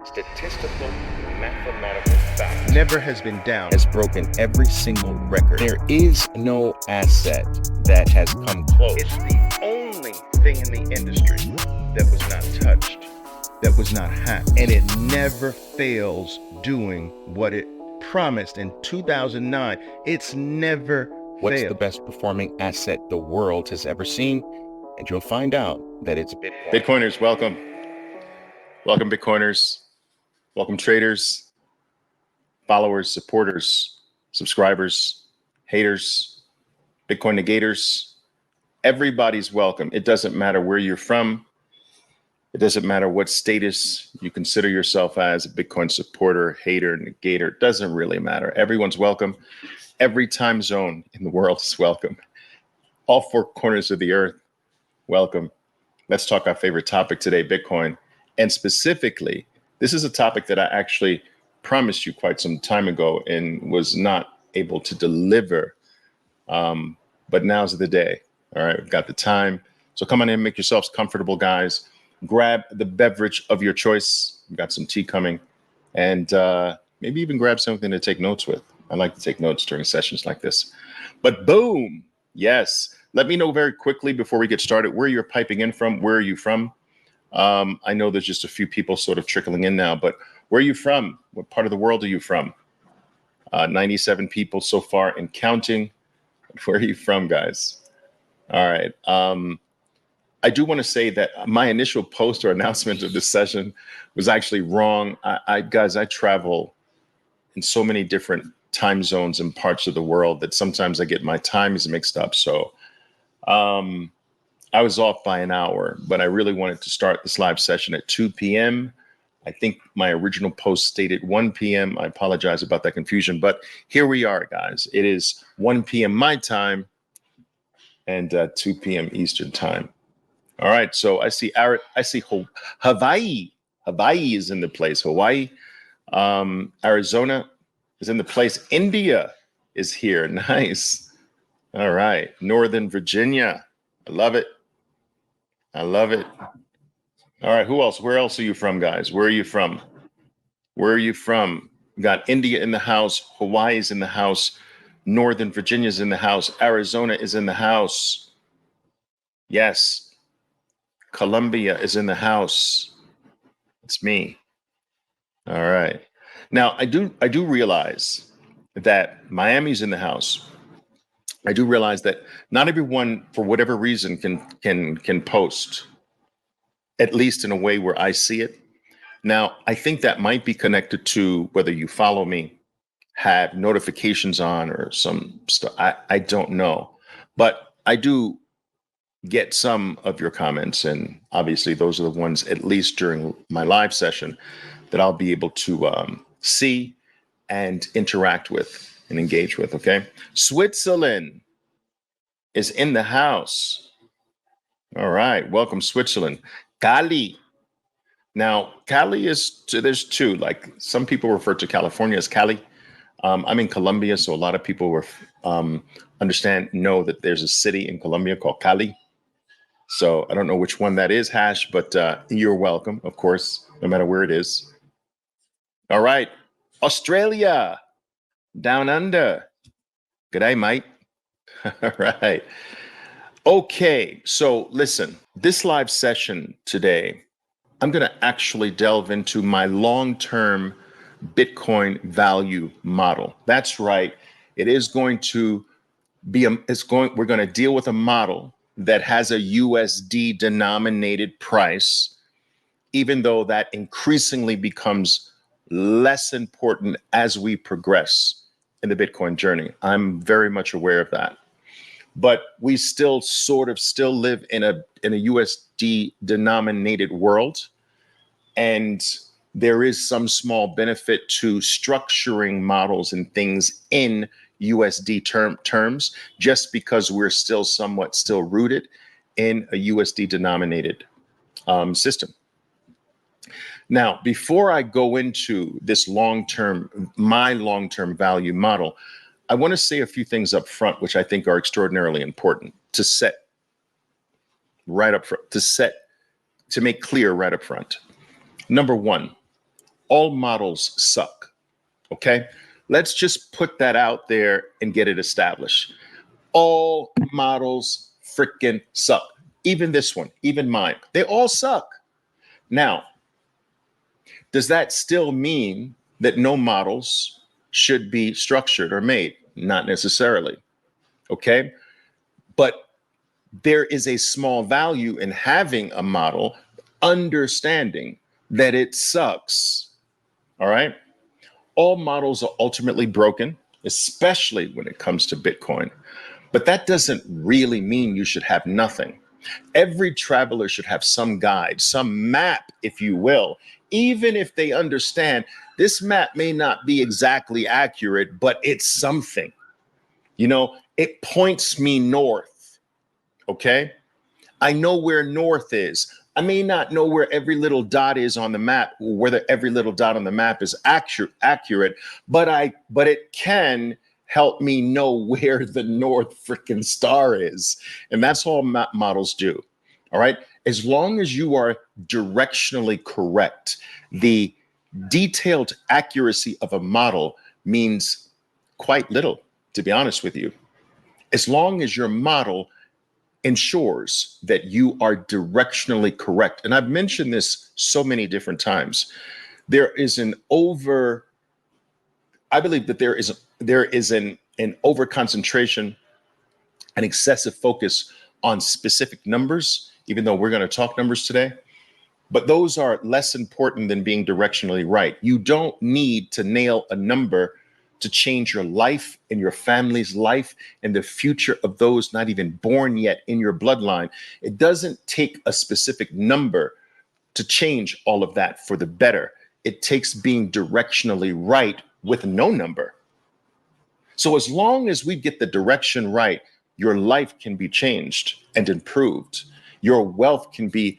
Statistical mathematical fact never has been down. has broken every single record. There is no asset that has come close. It's the only thing in the industry that was not touched, that was not hacked, and it never fails doing what it promised in 2009. It's never What's failed. the best performing asset the world has ever seen? And you'll find out that it's Bitcoin. Bitcoiners, welcome. Welcome, Bitcoiners. Welcome, traders, followers, supporters, subscribers, haters, Bitcoin negators. Everybody's welcome. It doesn't matter where you're from. It doesn't matter what status you consider yourself as, a Bitcoin supporter, hater, negator. It doesn't really matter. Everyone's welcome. Every time zone in the world is welcome. All four corners of the earth, welcome. Let's talk our favorite topic today, Bitcoin. And specifically, this is a topic that I actually promised you quite some time ago and was not able to deliver. But now's the day. All right, we've got the time. So come on in, make yourselves comfortable, guys. Grab the beverage of your choice. We've got some tea coming. And maybe even grab something to take notes with. I like to take notes during sessions like this. But boom, yes. Let me know very quickly before we get started where you're piping in from. Where are you from? I know there's just a few people sort of trickling in now, but where are you from? What part of the world are you from? 97 people so far and counting. Where are you from, guys? All right. I do want to say that my initial post or announcement of this session was actually wrong. Guys, I travel in so many different time zones and parts of the world that sometimes I get my times mixed up. So I was off by an hour, but I really wanted to start this live session at 2 p.m. I think my original post stated 1 p.m. I apologize about that confusion, but here we are, guys. It is 1 p.m. my time and 2 p.m. Eastern time. All right, so I see Hawaii. Hawaii is in the place. Hawaii, Arizona is in the place. India is here. Nice. All right, Northern Virginia. I love it. I love it. All right, who else? Where else are you from, guys? Where are you from? Where are you from? We got India in the house. Hawaii is in the house. Northern Virginia is in the house. Arizona is in the house. Yes. Colombia is in the house. It's me. All right. Now, I do realize that Miami's in the house. I do realize that not everyone, for whatever reason, can post, at least in a way where I see it. Now, I think that might be connected to whether you follow me, have notifications on, or some stuff. I don't know, but I do get some of your comments, and obviously those are the ones, at least during my live session, that I'll be able to see and interact with and engage with. Okay, Switzerland is in the house. All right, welcome, Switzerland. Cali. Now, Cali is, there's two, like some people refer to California as Cali. I'm in Colombia, so a lot of people know that there's a city in Colombia called Cali. So I don't know which one that is, Hash, but you're welcome, of course, no matter where it is. All right, Australia, down under. G'day, mate. All right. Okay, so listen, this live session today, I'm going to actually delve into my long-term Bitcoin value model. That's right. It is going to be we're going to deal with a model that has a USD denominated price, even though that increasingly becomes less important as we progress in the Bitcoin journey. I'm very much aware of that. But we still live in a USD denominated world. And there is some small benefit to structuring models and things in USD terms, just because we're still rooted in a USD denominated system. Now, before I go into this my long-term value model, I want to say a few things up front, which I think are extraordinarily important to set right up front, to make clear right up front. Number one, all models suck. Okay, let's just put that out there and get it established. All models freaking suck. Even this one, even mine, they all suck. Now, does that still mean that no models should be structured or made? Not necessarily. Okay, but there is a small value in having a model, understanding that it sucks. All right. All models are ultimately broken, especially when it comes to Bitcoin. But that doesn't really mean you should have nothing. Every traveler should have some guide, some map, if you will, even if they understand this map may not be exactly accurate, but it's something. You know, it points me north. Okay. I know where north is. I may not know where every little dot is on the map, or whether every little dot on the map is accurate, but it can help me know where the North freaking Star is. And that's all map models do. All right. As long as you are directionally correct, the detailed accuracy of a model means quite little, to be honest with you. As long as your model ensures that you are directionally correct. And I've mentioned this so many different times. There is I believe that there is an over concentration, an excessive focus on specific numbers, even though we're going to talk numbers today. But those are less important than being directionally right. You don't need to nail a number to change your life and your family's life and the future of those not even born yet in your bloodline. It doesn't take a specific number to change all of that for the better. It takes being directionally right with no number. So as long as we get the direction right, your life can be changed and improved. Your wealth can be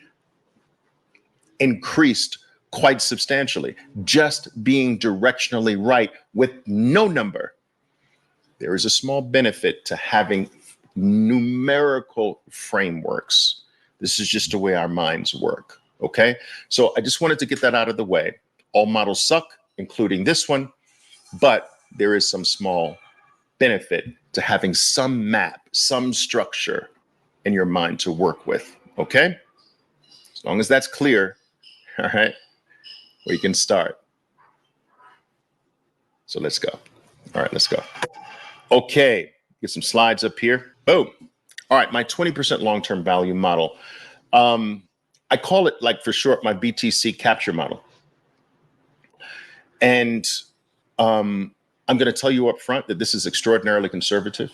increased quite substantially, just being directionally right with no number. There is a small benefit to having numerical frameworks. This is just the way our minds work. Okay. So I just wanted to get that out of the way. All models suck, including this one, but there is some small benefit to having some map, some structure in your mind to work with. Okay. As long as that's clear. All right. We can start. So let's go. All right, let's go. Okay, get some slides up here. Boom. All right, my 20% long-term value model. I call it, like, for short, my BTC capture model. And I'm going to tell you up front that this is extraordinarily conservative.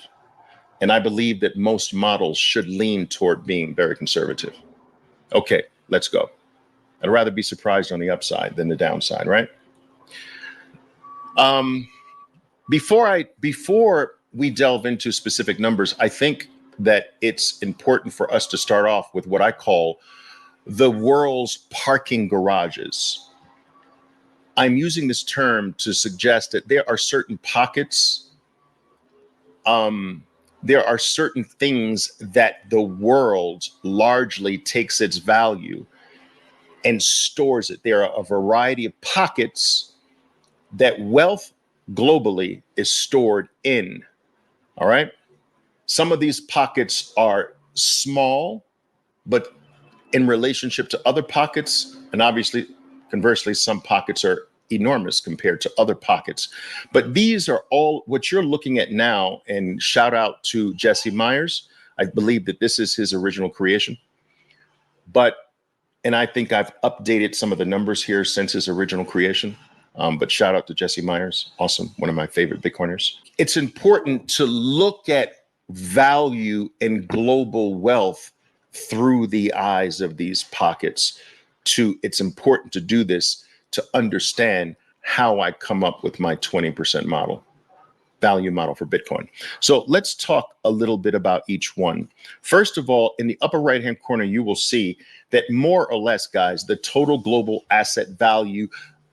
And I believe that most models should lean toward being very conservative. Okay, let's go. I'd rather be surprised on the upside than the downside, right? Before we delve into specific numbers, I think that it's important for us to start off with what I call the world's parking garages. I'm using this term to suggest that there are certain pockets, there are certain things that the world largely takes its value and stores it. There are a variety of pockets that wealth globally is stored in. All right. Some of these pockets are small, but in relationship to other pockets, and obviously, conversely, some pockets are enormous compared to other pockets. But these are all what you're looking at now. And shout out to Jesse Myers. I believe that this is his original creation. And I think I've updated some of the numbers here since his original creation. But shout out to Jesse Myers. Awesome. One of my favorite Bitcoiners. It's important to look at value and global wealth through the eyes of these pockets. It's important to do this to understand how I come up with my 20% model, value model for Bitcoin. So let's talk a little bit about each one. First of all, in the upper right-hand corner, you will see that more or less, guys, the total global asset value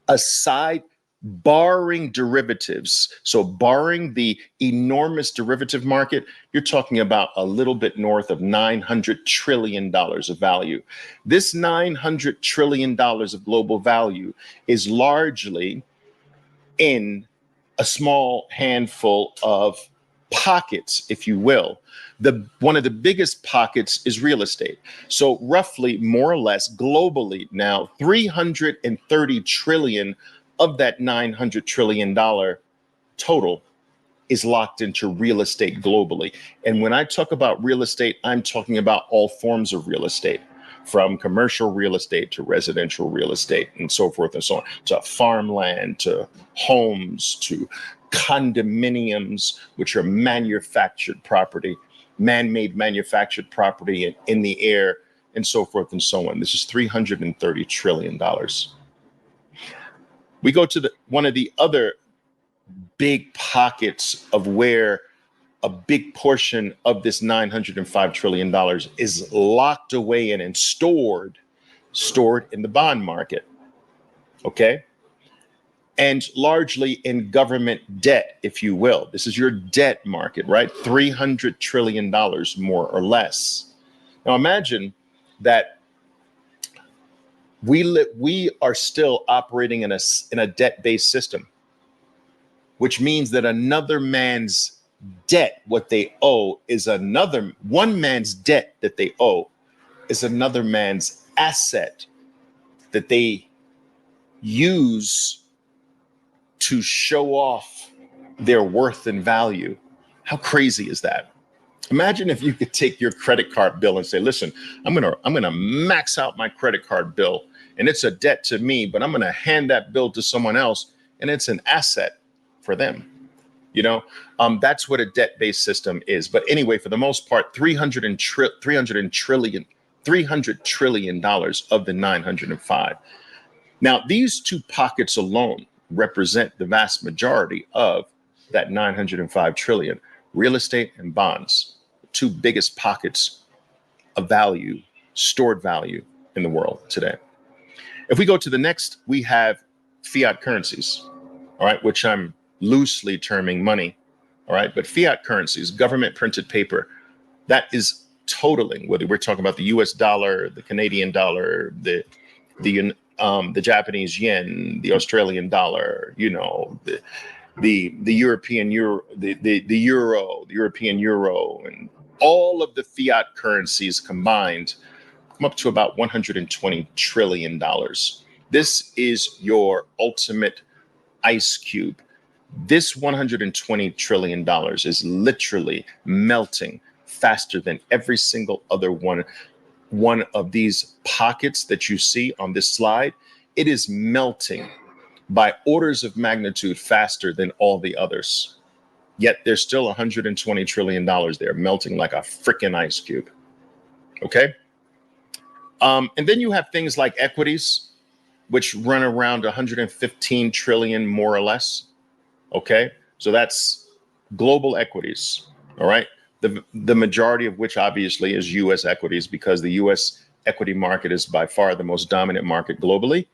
aside barring derivatives, so barring the enormous derivative market, you're talking about a little bit north of $900 trillion of value. This $900 trillion of global value is largely in a small handful of pockets, if you will. One of the biggest pockets is real estate. So roughly, more or less, globally now, 330 trillion of that $900 trillion total is locked into real estate globally. And when I talk about real estate, I'm talking about all forms of real estate, from commercial real estate to residential real estate and so forth and so on, to farmland, to homes, to condominiums, which are manufactured property, man-made manufactured property in the air, and so forth and so on. This is $330 trillion. We go to one of the other big pockets of where a big portion of this $905 trillion is locked away in and stored in the bond market. Okay. And largely in government debt, if you will. This is your debt market, right? $300 trillion, more or less. Now imagine that we are still operating in a debt-based system, which means that another man's debt, what they owe, is one man's debt that they owe is another man's asset that they use to show off their worth and value. How crazy is that? Imagine if you could take your credit card bill and say, listen, I'm gonna max out my credit card bill, and it's a debt to me, but I'm gonna hand that bill to someone else, and it's an asset for them. You know, that's what a debt-based system is. But anyway, for the most part, $300 trillion of the 905. Now, these two pockets alone represent the vast majority of that 905 trillion. Real estate and bonds, the two biggest pockets of value, stored value in the world today. If we go to the next, we have fiat currencies, all right, which I'm loosely terming money, all right, but fiat currencies, government printed paper, that is totaling, whether we're talking about the US dollar, the Canadian dollar, the Japanese yen, the Australian dollar, you know, the European euro, the euro, the European euro, and all of the fiat currencies combined come up to about $120 trillion. This is your ultimate ice cube. This $120 trillion is literally melting faster than every single other one of these pockets that you see on this slide. It is melting by orders of magnitude faster than all the others. Yet there's still $120 trillion there, melting like a freaking ice cube. Okay. And then you have things like equities, which run around 115 trillion, more or less. Okay. So that's global equities. All right. The majority of which obviously is US equities, because the US equity market is by far the most dominant market globally.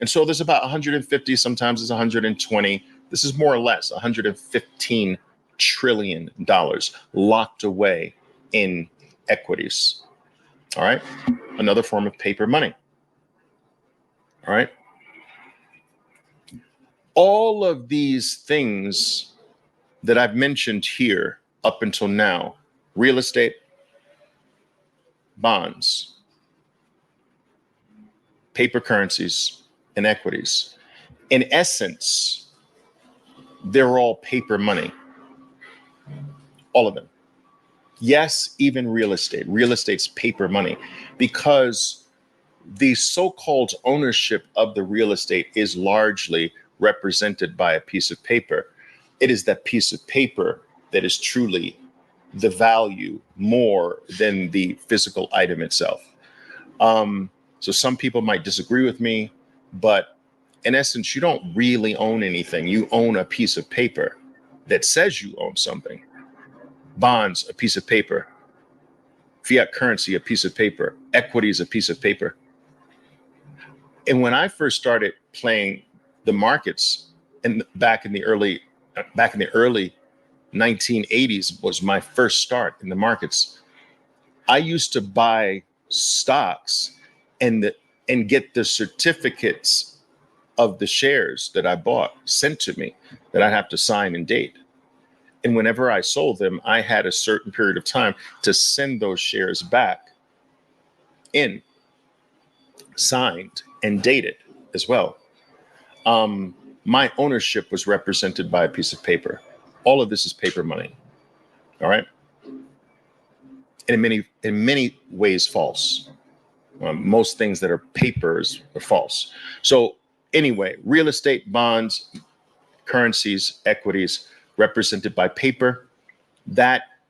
And so there's about 150, sometimes it's 120. This is more or less $115 trillion locked away in equities. All right. Another form of paper money. All right. All of these things that I've mentioned here up until now, real estate, bonds, paper currencies, and equities, in essence, they're all paper money. All of them. Yes, even real estate. Real estate's paper money, because the so-called ownership of the real estate is largely represented by a piece of paper. It is that piece of paper that is truly the value more than the physical item itself. So some people might disagree with me, but in essence, you don't really own anything. You own a piece of paper that says you own something. Bonds, a piece of paper. Fiat currency, a piece of paper. Equities, a piece of paper. And when I first started playing the markets, and back in the early 1980s was my first start in the markets. I used to buy stocks and get the certificates of the shares that I bought sent to me that I'd have to sign and date. And whenever I sold them, I had a certain period of time to send those shares back in, signed and dated as well. My ownership was represented by a piece of paper. All of this is paper money. All right. And in many ways false. Most things that are papers are false. So anyway, real estate, bonds, currencies, equities represented by paper,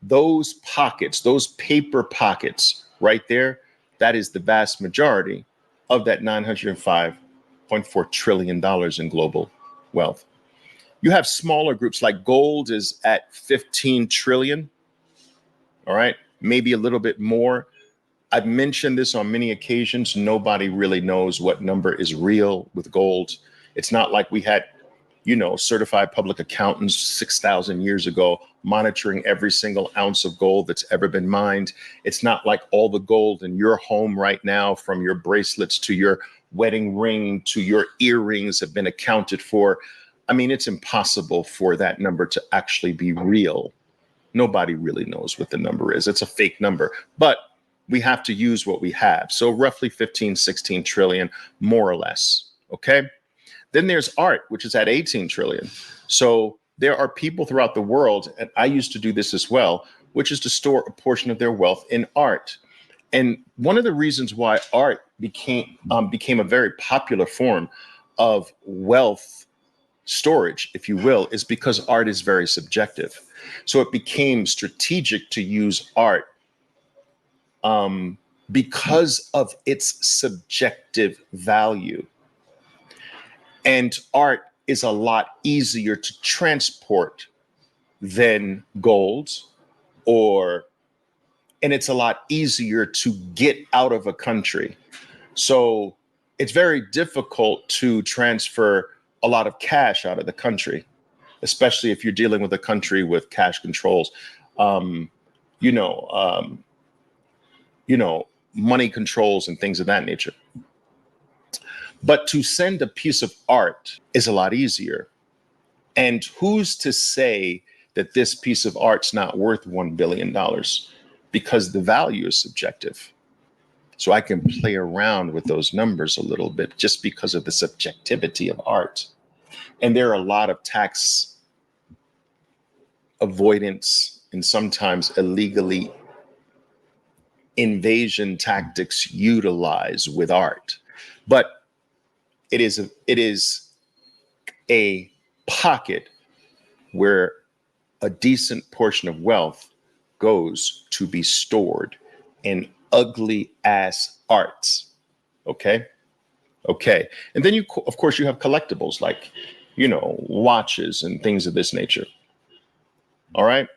those pockets, those paper pockets right there, that is the vast majority of that $905.4 trillion in global wealth. You have smaller groups like gold is at 15 trillion. All right, maybe a little bit more. I've mentioned this on many occasions. Nobody really knows what number is real with gold. It's not like we had, certified public accountants 6,000 years ago monitoring every single ounce of gold that's ever been mined. It's not like all the gold in your home right now, from your bracelets to your wedding ring to your earrings, have been accounted for. I mean, it's impossible for that number to actually be real. Nobody really knows what the number is. It's a fake number, but we have to use what we have. So roughly 15, 16 trillion, more or less. Okay. Then there's art, which is at 18 trillion. So there are people throughout the world, and I used to do this as well, which is to store a portion of their wealth in art. And one of the reasons why art became a very popular form of wealth storage, if you will, is because art is very subjective. So it became strategic to use art because of its subjective value. And art is a lot easier to transport than gold, and it's a lot easier to get out of a country. So it's very difficult to transfer a lot of cash out of the country, especially if you're dealing with a country with cash controls, money controls and things of that nature. But to send a piece of art is a lot easier. And who's to say that this piece of art's not worth $1 billion? Because the value is subjective. So I can play around with those numbers a little bit just because of the subjectivity of art. And there are a lot of tax avoidance and sometimes illegally invasion tactics utilized with art. But it is a pocket where a decent portion of wealth goes to be stored in ugly ass arts. Okay. And then of course you have collectibles like, watches and things of this nature. All right.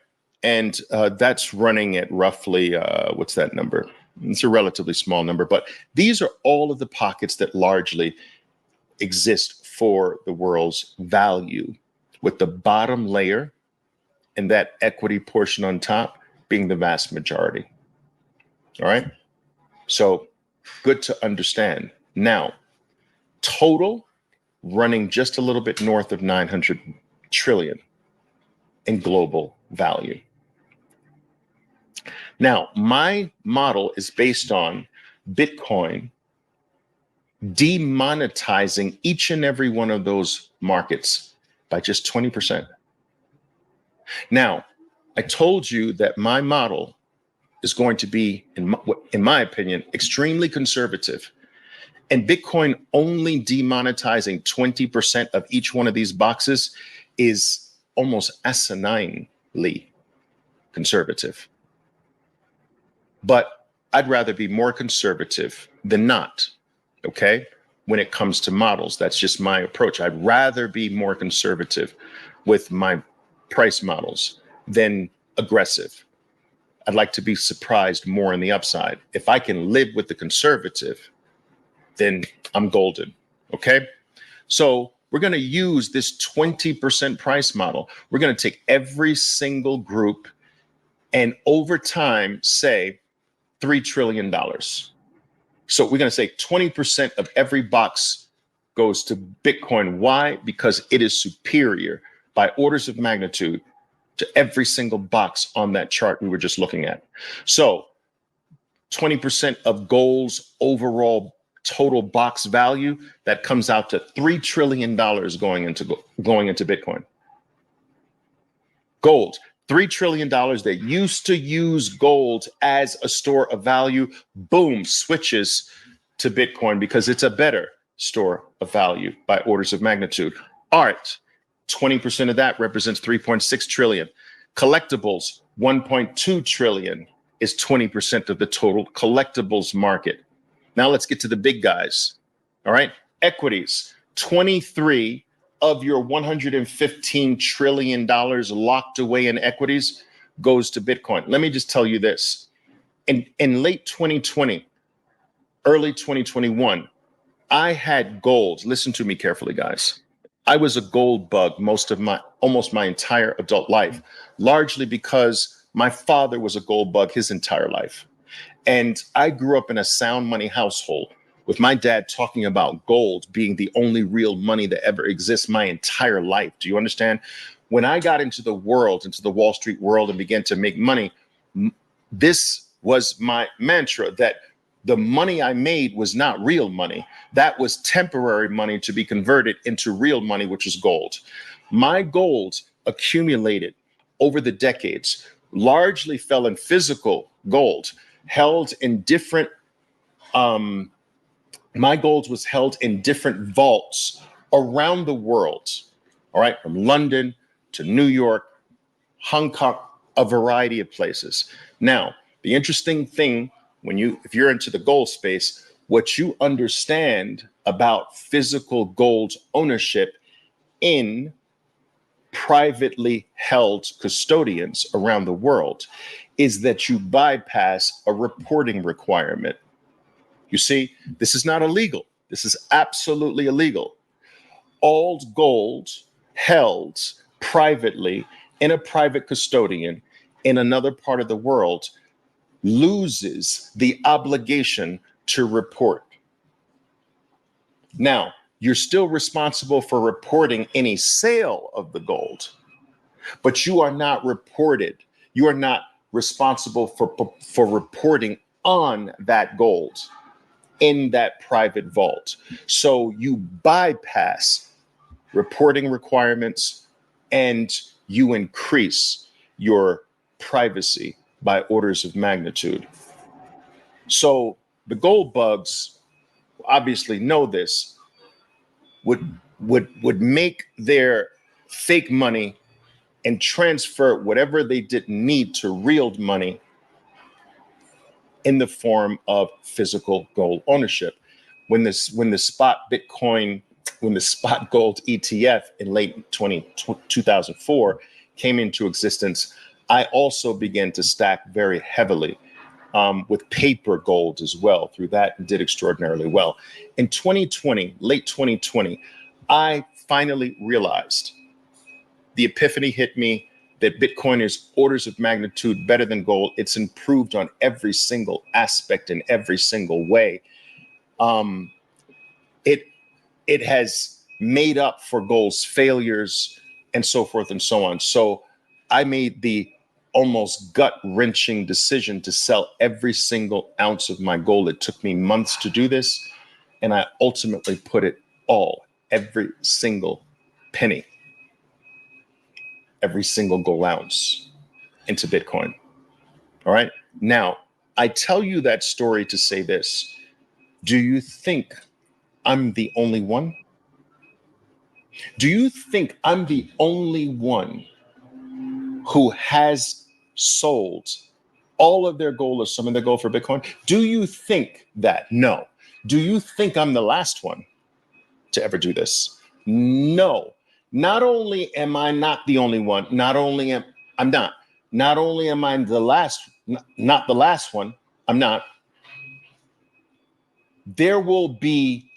And that's running at roughly, what's that number? It's a relatively small number, but these are all of the pockets that largely exist for the world's value, with the bottom layer and that equity portion on top being the vast majority. All right. So good to understand. Now, total running just a little bit north of 900 trillion in global value. Now, my model is based on Bitcoin demonetizing each and every one of those markets by just 20%. Now, I told you that my model is going to be, in my opinion, extremely conservative. And Bitcoin only demonetizing 20% of each one of these boxes is almost asininely conservative. But I'd rather be more conservative than not. Okay, when it comes to models, that's just my approach. I'd rather be more conservative with my price models than aggressive. I'd like to be surprised more on the upside. If I can live with the conservative, then I'm golden. Okay, so We're going to use this 20% price model. We're going to take every single group and over time say $3 trillion. So we're going to say 20% of every box goes to Bitcoin. Why? Because it is superior by orders of magnitude to every single box on that chart we were just looking at. So 20% of gold's overall total box value, that comes out to $3 trillion going into Bitcoin. Gold, $3 trillion that used to use gold as a store of value, boom, switches to Bitcoin because it's a better store of value by orders of magnitude. Art, 20% of that represents 3.6 trillion. Collectibles, 1.2 trillion is 20% of the total collectibles market. Now let's get to the big guys. All right. Equities, 23 of your $115 trillion locked away in equities goes to Bitcoin. Let me just tell you this. In late 2020, early 2021, I had gold. Listen to me carefully, guys. I was a gold bug almost my entire adult life, largely because my father was a gold bug his entire life. And I grew up in a sound money household with my dad talking about gold being the only real money that ever exists my entire life. Do you understand? When I got into the world, into the Wall Street world and began to make money, this was my mantra that the money I made was not real money. That was temporary money to be converted into real money, which is gold. My gold accumulated over the decades, largely fell in physical gold, held in different, my gold was held in different vaults around the world. All right, from London to New York, Hong Kong, a variety of places. Now, the interesting thing, if you're into the gold space, what you understand about physical gold ownership in privately held custodians around the world is that you bypass a reporting requirement. You see, this is not illegal. This is absolutely illegal. All gold held privately in a private custodian in another part of the world loses the obligation to report. Now, you're still responsible for reporting any sale of the gold, but you are not responsible for reporting on that gold in that private vault. So you bypass reporting requirements and you increase your privacy by orders of magnitude. So the gold bugs obviously know this, would make their fake money and transfer whatever they didn't need to real money in the form of physical gold ownership. When the spot gold ETF in late 2004 came into existence, I also began to stack very heavily with paper gold as well through that, and did extraordinarily well. In 2020, late 2020, I finally realized, the epiphany hit me, that Bitcoin is orders of magnitude better than gold. It's improved on every single aspect in every single way. It has made up for gold's failures and so forth and so on. So I made the almost gut-wrenching decision to sell every single ounce of my gold. It took me months to do this, and I ultimately put it all, every single penny, every single gold ounce into Bitcoin. All right. Now, I tell you that story to say this. Do you think I'm the only one? Do you think I'm the only one who has sold all of their gold or some of their gold for Bitcoin? Do you think that? No. Do you think I'm the last one to ever do this? No. Not only am I not the only one, not only am I not the last, not the last one, I'm not. There will be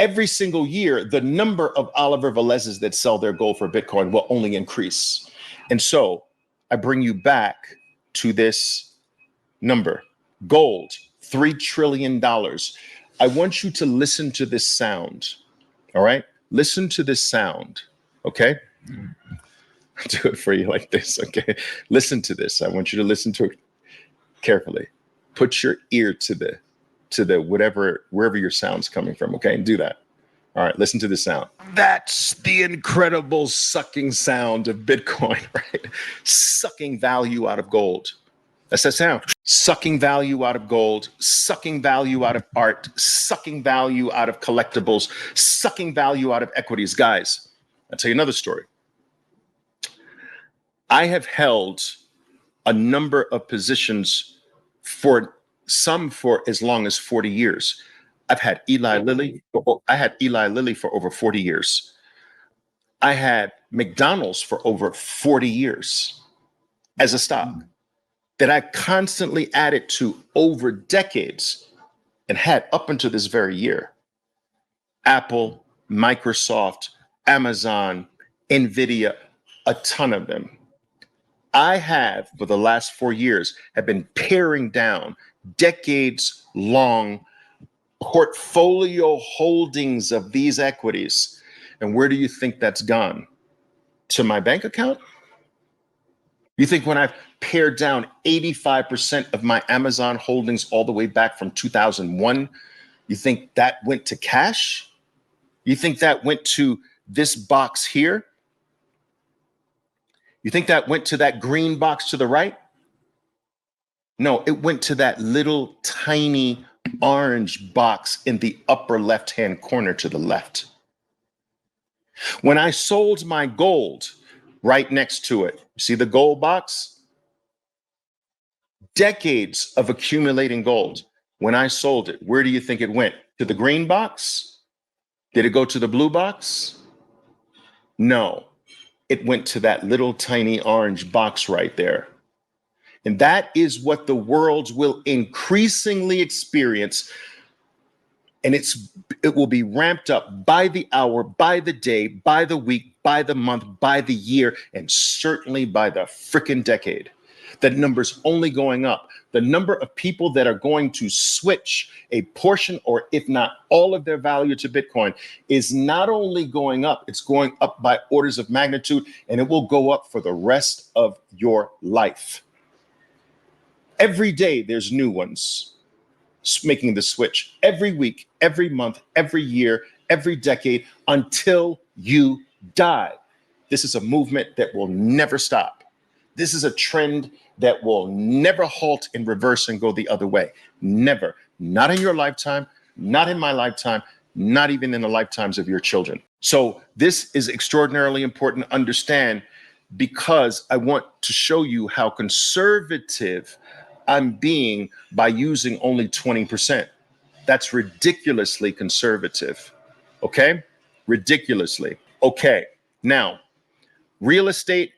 every single year, the number of Oliver Velez's that sell their gold for Bitcoin will only increase. And so I bring you back to this number, gold, $3 trillion. I want you to listen to this sound. All right. Listen to this sound. Okay. I'll do it for you like this. Okay. Listen to this. I want you to listen to it carefully. Put your ear to the wherever your sound's coming from. Okay. And do that. All right. Listen to the sound. That's the incredible sucking sound of Bitcoin, right? Sucking value out of gold. That's that sound. Sucking value out of gold, sucking value out of art, sucking value out of collectibles, sucking value out of equities. Guys, I'll tell you another story. I have held a number of positions for as long as 40 years. I've had Eli Lilly. I had Eli Lilly for over 40 years. I had McDonald's for over 40 years as a stock that I constantly added to over decades and had up until this very year. Apple, Microsoft, Amazon, NVIDIA, a ton of them. I have, for the last 4 years, have been paring down decades long portfolio holdings of these equities. And where do you think that's gone? To my bank account? You think when I've pared down 85% of my Amazon holdings all the way back from 2001, you think that went to cash? You think that went to this box here? You think that went to that green box to the right? No, it went to that little tiny orange box in the upper left-hand corner to the left. When I sold my gold, right next to it, see the gold box? Decades of accumulating gold. When I sold it, where do you think it went? To the green box? Did it go to the blue box? No, it went to that little tiny orange box right there. And that is what the world will increasingly experience. And it will be ramped up by the hour, by the day, by the week, by the month, by the year, and certainly by the frickin' decade. That number's only going up. The number of people that are going to switch a portion or if not all of their value to Bitcoin is not only going up, it's going up by orders of magnitude, and it will go up for the rest of your life. Every day there's new ones making the switch. Every week, every month, every year, every decade until you die. This is a movement that will never stop. This is a trend that will never halt in reverse and go the other way. Never. Not in your lifetime, not in my lifetime, not even in the lifetimes of your children. So this is extraordinarily important to understand because I want to show you how conservative I'm being by using only 20%. That's ridiculously conservative. Okay? Ridiculously. Okay. Now, real estate,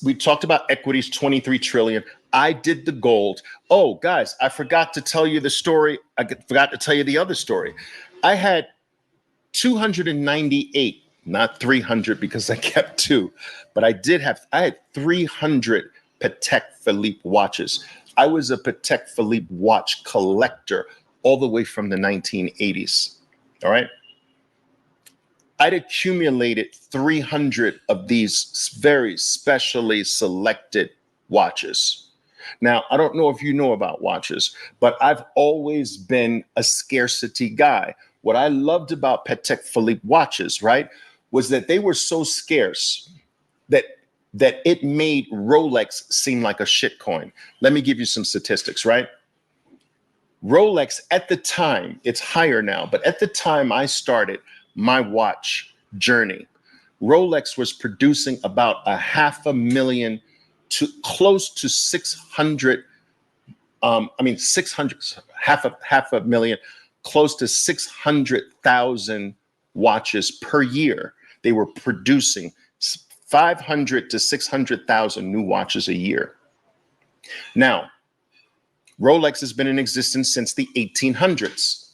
we talked about equities, 23 trillion. I did the gold. Oh, guys, I forgot to tell you the story. I forgot to tell you the other story. I had 298, not 300 because I kept two, but I had 300 Patek Philippe watches. I was a Patek Philippe watch collector all the way from the 1980s. All right. I'd accumulated 300 of these very specially selected watches. Now, I don't know if you know about watches, but I've always been a scarcity guy. What I loved about Patek Philippe watches, right, was that they were so scarce that it made Rolex seem like a shit coin. Let me give you some statistics, right? Rolex at the time, it's higher now, but at the time I started my watch journey, Rolex was producing about 500,000 to close to 600, half a million, close to 600,000 watches per year. They were producing 500 to 600,000 new watches a year. Now, Rolex has been in existence since the 1800s.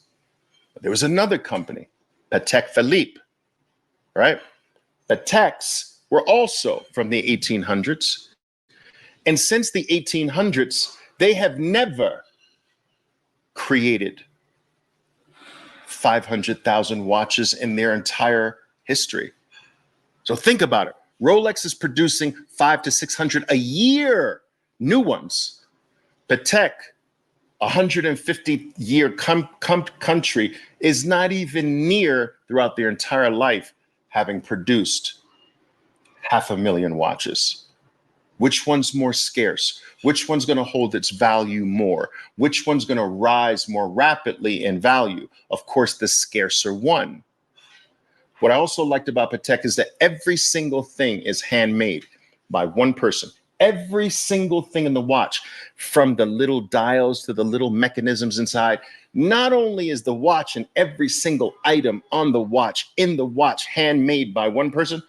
There was another company Patek Philippe, right? Pateks were also from the 1800s. And since the 1800s, they have never created 500,000 watches in their entire history. So think about it. Rolex is producing 500 to 600 a year, new ones. Patek, 150-year country, is not even near throughout their entire life having produced 500,000 watches. Which one's more scarce? Which one's going to hold its value more? Which one's going to rise more rapidly in value? Of course, the scarcer one. What I also liked about Patek is that every single thing is handmade by one person. Every single thing in the watch, from the little dials to the little mechanisms inside. Not only is the watch and every single item on the watch, in the watch, handmade by one person,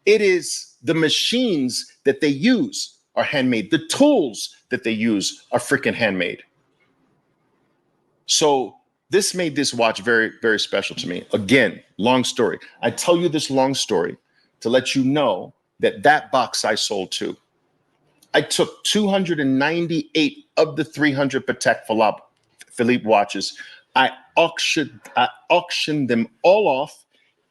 it is the machines that they use are handmade. The tools that they use are freaking handmade. So this made this watch very, very special to me. Again, long story. I tell you this long story to let you know that that box I sold too. I took 298 of the 300 Patek Philippe watches. I auctioned them all off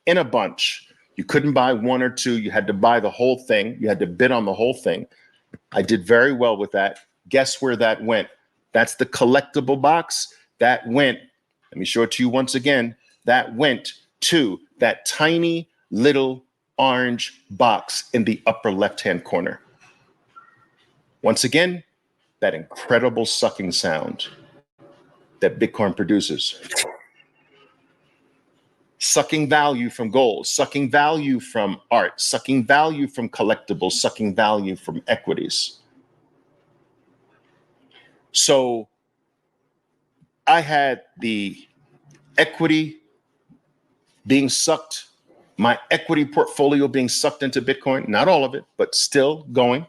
in a bunch. You couldn't buy one or two. You had to buy the whole thing. You had to bid on the whole thing. I did very well with that. Guess where that went? That's the collectible box. That went, let me show it to you once again. That went to that tiny little orange box in the upper left-hand corner. Once again, that incredible sucking sound that Bitcoin produces. Sucking value from gold, sucking value from art, sucking value from collectibles, sucking value from equities. So I had the equity being sucked, my equity portfolio being sucked into Bitcoin, not all of it, but still going.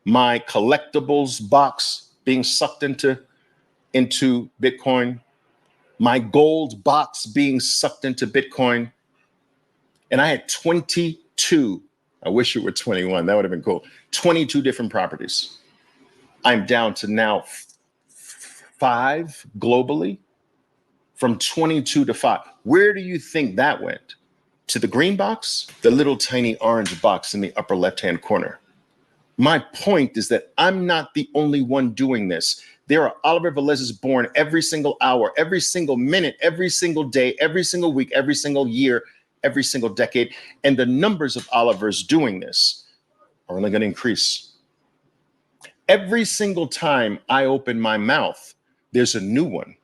My collectibles box being sucked into Bitcoin. My gold box being sucked into Bitcoin. And I had 22, I wish it were 21, that would have been cool, 22 different properties. I'm down to now 5 globally, from 22 to 5. Where do you think that went? To the green box? The little tiny orange box in the upper left-hand corner. My point is that I'm not the only one doing this. There are Oliver Velez's born every single hour, every single minute, every single day, every single week, every single year, every single decade. And the numbers of Olivers doing this are only going to increase. Every single time I open my mouth, there's a new one,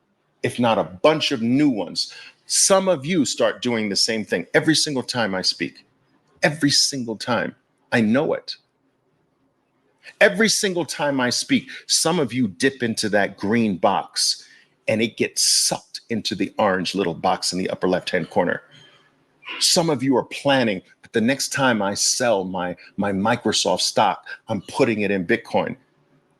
if not a bunch of new ones. Some of you start doing the same thing every single time I speak. Every single time. I know it. Every single time I speak, some of you dip into that green box and it gets sucked into the orange little box in the upper left-hand corner. Some of you are planning, but the next time I sell my Microsoft stock, I'm putting it in Bitcoin.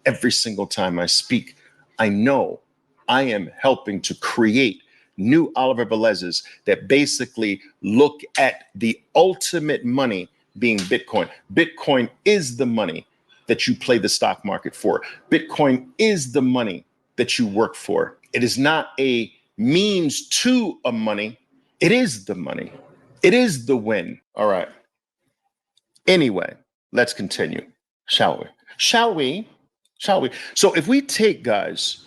Every single time I speak, I know I am helping to create new Oliver Velez's that basically look at the ultimate money being Bitcoin. Bitcoin is the money that you play the stock market for. Bitcoin is the money that you work for. It is not a means to a money. It is the money. It is the win. All right. Anyway, let's continue. Shall we? Shall we? Shall we? So if we take, guys,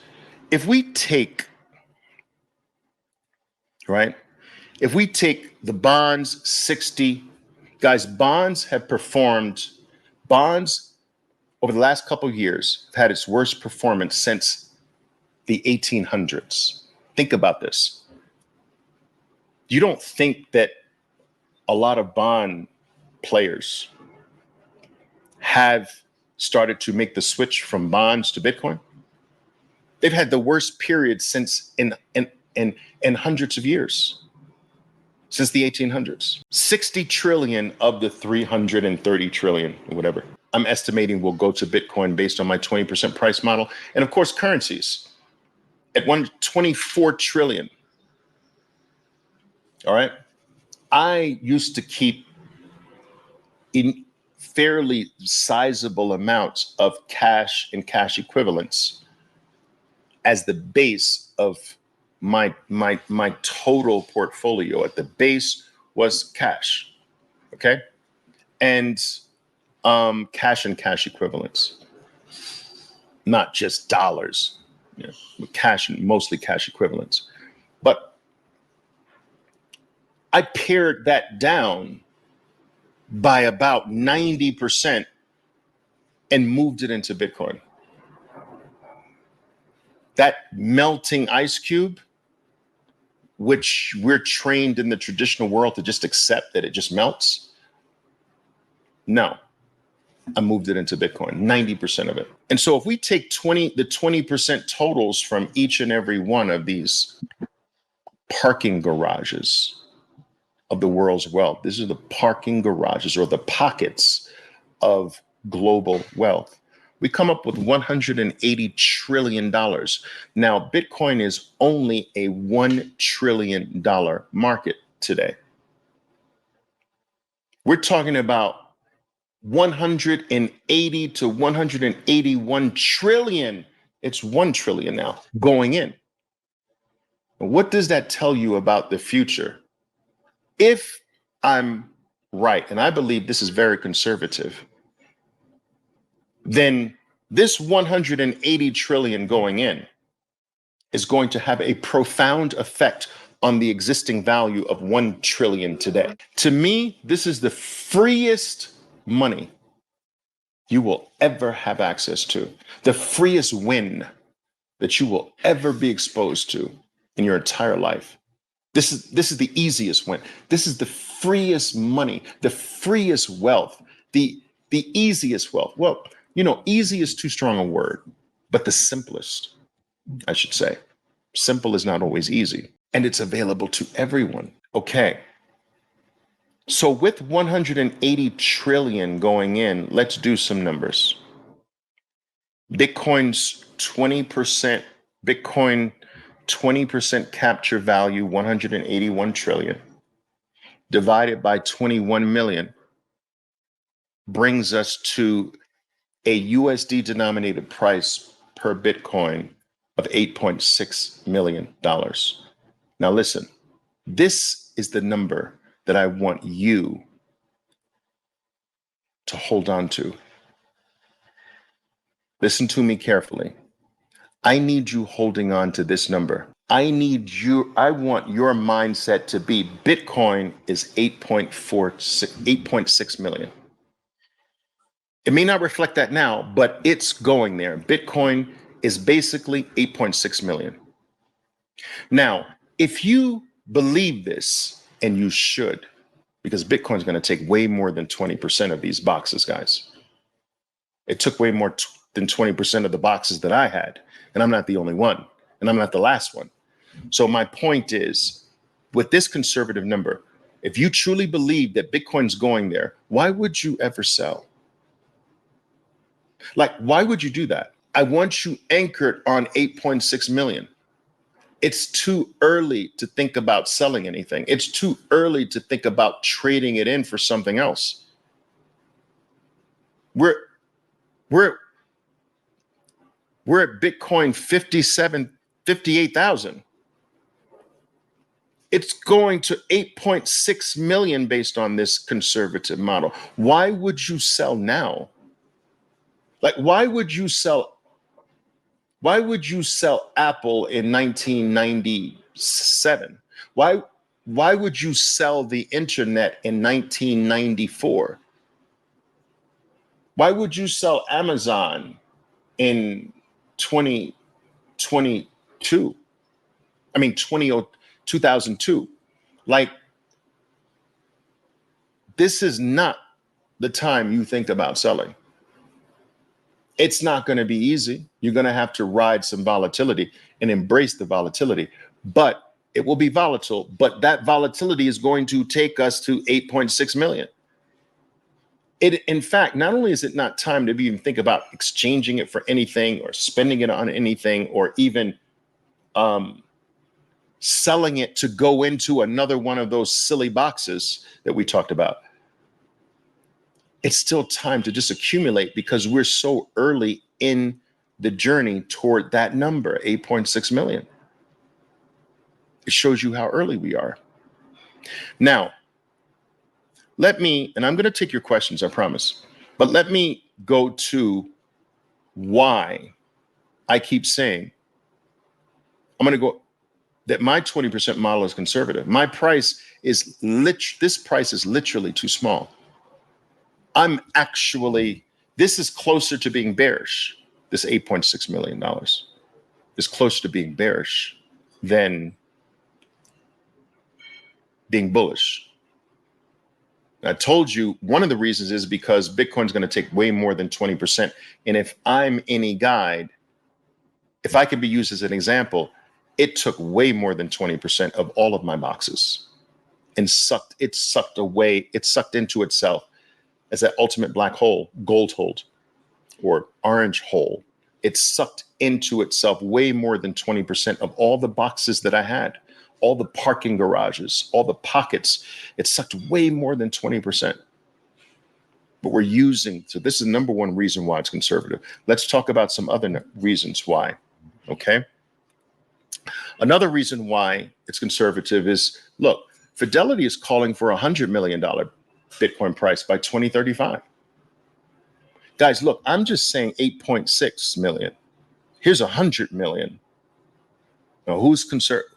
right? If we take the bonds 60, guys, bonds over the last couple of years have had its worst performance since the 1800s. Think about this. You don't think that a lot of bond players have started to make the switch from bonds to Bitcoin? They've had the worst period since in hundreds of years, since the 1800s. 60 trillion of the 330 trillion, or whatever, I'm estimating will go to Bitcoin based on my 20% price model. And of course, currencies at 124 trillion. All right. I used to keep in fairly sizable amounts of cash and cash equivalents as the base of my total portfolio. At the base was cash. Okay. And cash and cash equivalents, not just dollars, cash and mostly cash equivalents. But I pared that down by about 90% and moved it into Bitcoin. That melting ice cube, which we're trained in the traditional world to just accept that it just melts. No, I moved it into Bitcoin, 90% of it. And so if we take the 20% totals from each and every one of these parking garages of the world's wealth, these are the parking garages or the pockets of global wealth, we come up with $180 trillion. Now, Bitcoin is only a $1 trillion market today. We're talking about 180 to 181 trillion. It's 1 trillion now going in. What does that tell you about the future? If I'm right, and I believe this is very conservative, then this 180 trillion going in is going to have a profound effect on the existing value of 1 trillion today. To me, this is the freest money you will ever have access to, the freest win that you will ever be exposed to in your entire life. This is the easiest win. This is the freest money, the freest wealth, the easiest wealth. Well, easy is too strong a word, but the simplest, I should say. Simple is not always easy, and it's available to everyone. Okay. So with 180 trillion going in, let's do some numbers. Bitcoin 20% capture value, 181 trillion, divided by 21 million, brings us to a USD denominated price per Bitcoin of $8.6 million. Now listen, this is the number that I want you to hold on to. Listen to me carefully. I need you holding on to this number. I want your mindset to be Bitcoin is 8.6 million. It may not reflect that now, but it's going there. Bitcoin is basically 8.6 million. Now, if you believe this, and you should, because Bitcoin's going to take way more than 20% of these boxes, guys. It took way more than 20% of the boxes that I had, and I'm not the only one, and I'm not the last one. So my point is, with this conservative number, if you truly believe that Bitcoin's going there, why would you ever sell? Like, why would you do that? I want you anchored on 8.6 million. It's too early to think about selling anything. It's too early to think about trading it in for something else. We're at Bitcoin 58,000. It's going to 8.6 million based on this conservative model. Why would you sell now? Like, why would you sell Apple in 1997? Why would you sell the internet in 1994? Why would you sell Amazon in 2022? 2002. Like, this is not the time you think about selling. It's not going to be easy. You're going to have to ride some volatility and embrace the volatility, but it will be volatile. But that volatility is going to take us to 8.6 million. In fact, not only is it not time to even think about exchanging it for anything or spending it on anything or even selling it to go into another one of those silly boxes that we talked about. It's still time to just accumulate because we're so early in the journey toward that number, 8.6 million. It shows you how early we are. Now, and I'm going to take your questions, I promise, but let me go to why I keep saying I'm going to go that my 20% model is conservative. My price is this price is literally too small. This is closer to being bearish. This $8.6 million is closer to being bearish than being bullish. I told you one of the reasons is because Bitcoin's going to take way more than 20%. And if I'm any guide, if I could be used as an example, it took way more than 20% of all of my boxes and sucked into itself as that ultimate black hole, gold hole, or orange hole. It sucked into itself way more than 20% of all the boxes that I had, all the parking garages, all the pockets. It sucked way more than 20%. But so this is the number one reason why it's conservative. Let's talk about some other reasons why, okay? Another reason why it's conservative is, look, Fidelity is calling for $100 million Bitcoin price by 2035. Guys, look, I'm just saying 8.6 million. Here's 100 million. Now, who's conservative?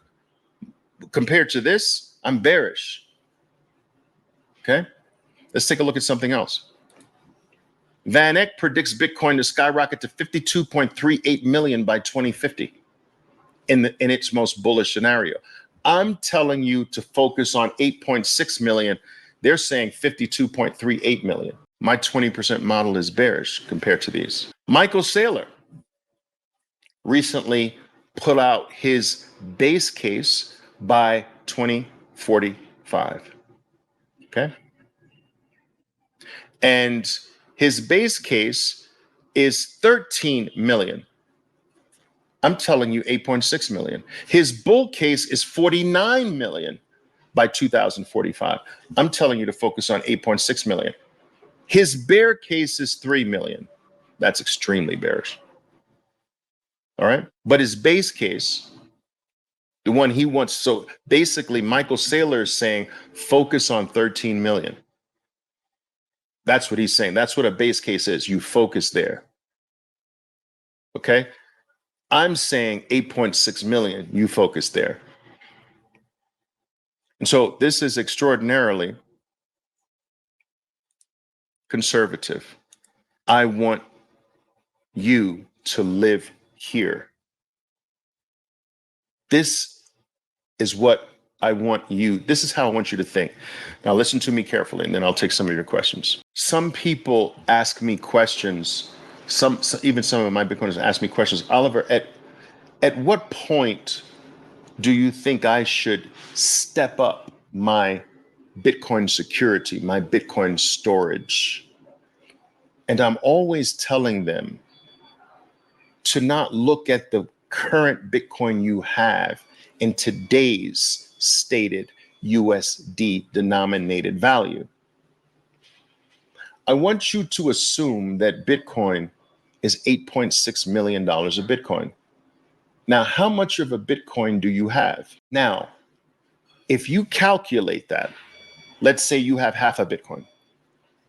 Compared to this, I'm bearish. Okay, let's take a look at something else. Van Eck predicts Bitcoin to skyrocket to 52.38 million by 2050 in its most bullish scenario. I'm telling you to focus on 8.6 million. They're saying 52.38 million. My 20% model is bearish compared to these. Michael Saylor recently put out his base case by 2045. Okay. And his base case is 13 million. I'm telling you 8.6 million. His bull case is 49 million by 2045. I'm telling you to focus on 8.6 million. His bear case is 3 million. That's extremely bearish. All right. But his base case, the one he wants, so basically Michael Saylor is saying focus on 13 million. That's what he's saying. That's what a base case is. You focus there. Okay. I'm saying 8.6 million. You focus there. And so this is extraordinarily conservative. I want you to live here. This is what I want you. This is how I want you to think. Now listen to me carefully, and then I'll take some of your questions. Some people ask me questions. Even some of my Bitcoiners ask me questions. Oliver, at what point do you think I should step up my Bitcoin security, my Bitcoin storage? And I'm always telling them to not look at the current Bitcoin you have in today's stated USD denominated value. I want you to assume that Bitcoin is $8.6 million of Bitcoin. Now, how much of a Bitcoin do you have? Now, if you calculate that, let's say you have half a Bitcoin.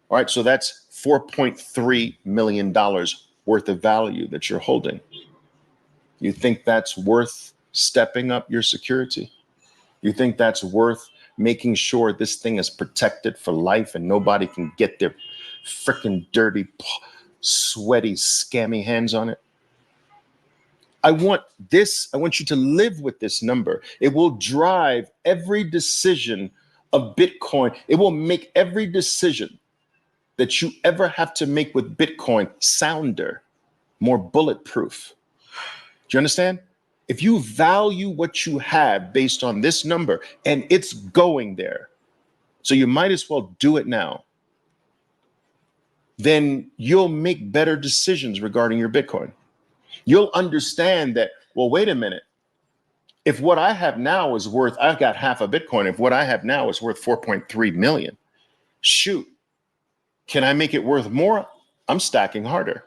All right, so that's $4.3 million worth of value that you're holding. You think that's worth stepping up your security? You think that's worth making sure this thing is protected for life and nobody can get their freaking dirty, sweaty, scammy hands on it? I want you to live with this number. It will drive every decision of Bitcoin. It will make every decision that you ever have to make with Bitcoin sounder, more bulletproof. Do you understand? If you value what you have based on this number, and it's going there, so you might as well do it now, then you'll make better decisions regarding your Bitcoin. You'll understand that, well, wait a minute. If what I have now is worth, I got half a Bitcoin. If what I have now is worth 4.3 million, shoot, can I make it worth more? I'm stacking harder.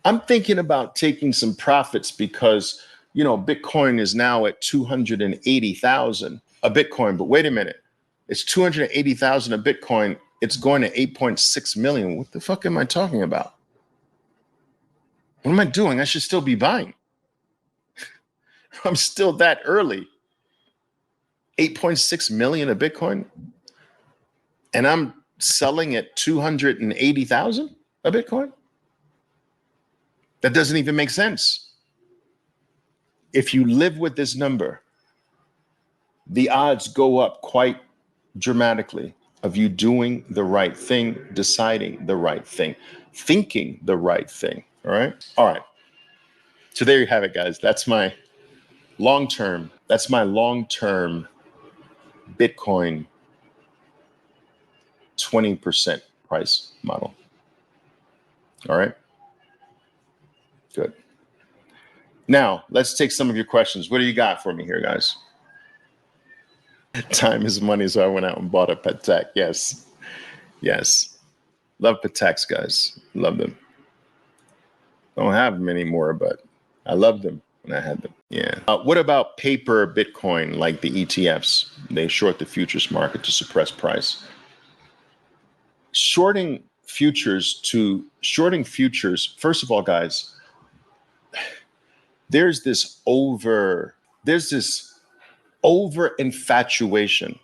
I'm thinking about taking some profits because, you know, Bitcoin is now at 280,000 a Bitcoin. But wait a minute, it's 280,000 a Bitcoin. It's going to 8.6 million. What the fuck am I talking about? What am I doing? I should still be buying. I'm still that early. 8.6 million a Bitcoin. And I'm selling at 280,000 a Bitcoin. That doesn't even make sense. If you live with this number, the odds go up quite dramatically of you doing the right thing, deciding the right thing, thinking the right thing. All right. All right. So there you have it, guys. That's my long-term Bitcoin 20% price model. All right. Good. Now, let's take some of your questions. What do you got for me here, guys? Time is money, so I went out and bought a Patek. Yes. Yes. Love Pateks, guys. Love them. Don't have them anymore, but I loved them when I had them. Yeah. What about paper Bitcoin, like the ETFs? They short the futures market to suppress price. Shorting futures, first of all, guys, there's this over infatuation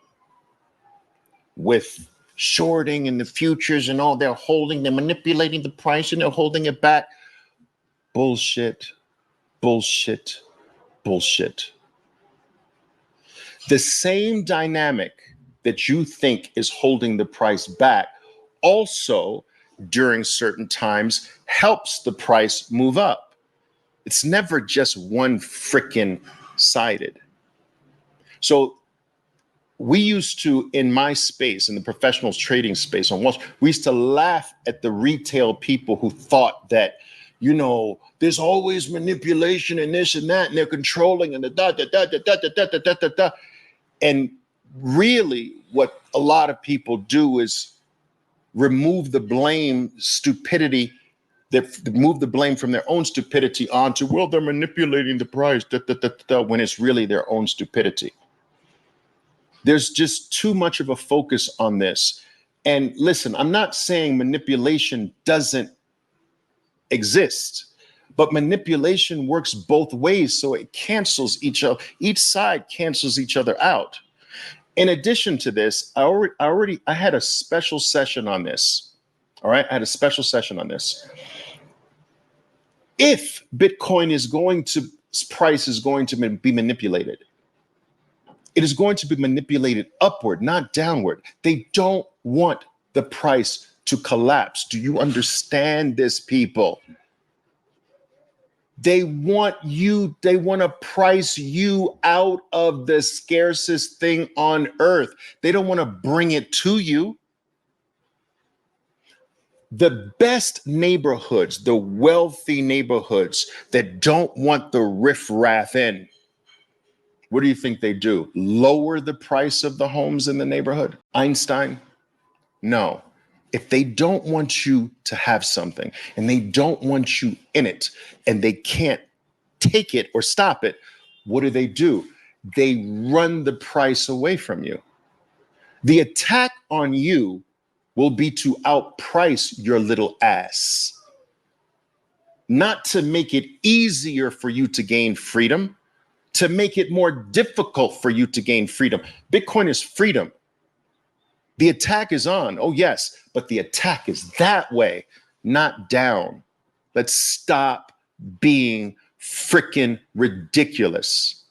with shorting in the futures and all. They're manipulating the price and they're holding it back. Bullshit, bullshit, bullshit. The same dynamic that you think is holding the price back also during certain times helps the price move up. It's never just one freaking sided. So we used to, in my space, in the professional trading space on Wall Street, we used to laugh at the retail people who thought that, you know, there's always manipulation and this and that, and they're controlling and the da da da da da da da da da da. And really, what a lot of people do is remove the blame, stupidity. They move the blame from their own stupidity onto, well, they're manipulating the price, da, da, da, da, when it's really their own stupidity. There's just too much of a focus on this. And listen, I'm not saying manipulation doesn't exist, but manipulation works both ways. So it cancels each other. Each side cancels each other out. In addition to this, I had a special session on this. All right. I had a special session on this. If Bitcoin price is going to be manipulated, it is going to be manipulated upward, not downward. They don't want the price to collapse. Do you understand this, people? They want to price you out of the scarcest thing on earth. They don't want to bring it to you. The best neighborhoods, the wealthy neighborhoods that don't want the riffraff in, what do you think they do? Lower the price of the homes in the neighborhood? Einstein? No. If they don't want you to have something and they don't want you in it and they can't take it or stop it, what do? They run the price away from you. The attack on you will be to outprice your little ass, not to make it easier for you to gain freedom, to make it more difficult for you to gain freedom. Bitcoin is freedom. The attack is on. Oh, yes, but the attack is that way, not down. Let's stop being freaking ridiculous.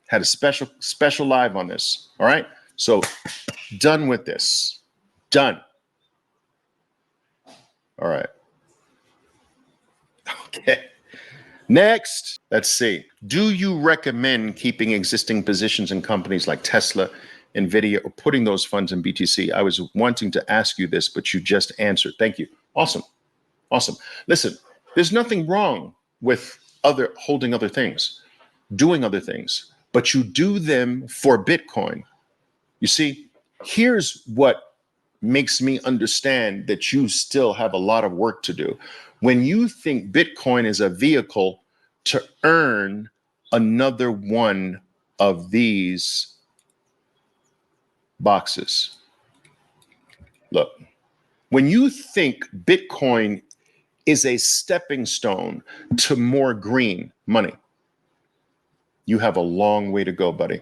Had a special live on this. All right. So done with this. Done. All right. Okay. Next, let's see. Do you recommend keeping existing positions in companies like Tesla, NVIDIA, or putting those funds in BTC? I was wanting to ask you this, but you just answered. Thank you. Awesome. Awesome. Listen, there's nothing wrong with holding other things, doing other things, but you do them for Bitcoin. You see, here's what makes me understand that you still have a lot of work to do. When you think Bitcoin is a vehicle to earn another one of these boxes. Look, when you think Bitcoin is a stepping stone to more green money, you have a long way to go, buddy.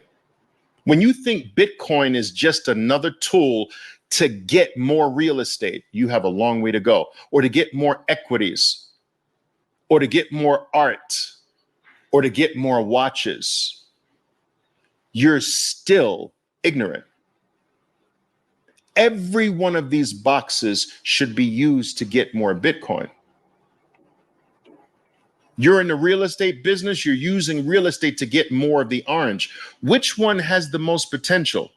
When you think Bitcoin is just another tool to get more real estate, you have a long way to go, or to get more equities, or to get more art, or to get more watches. You're still ignorant. Every one of these boxes should be used to get more Bitcoin. You're in the real estate business, you're using real estate to get more of the orange. Which one has the most potential?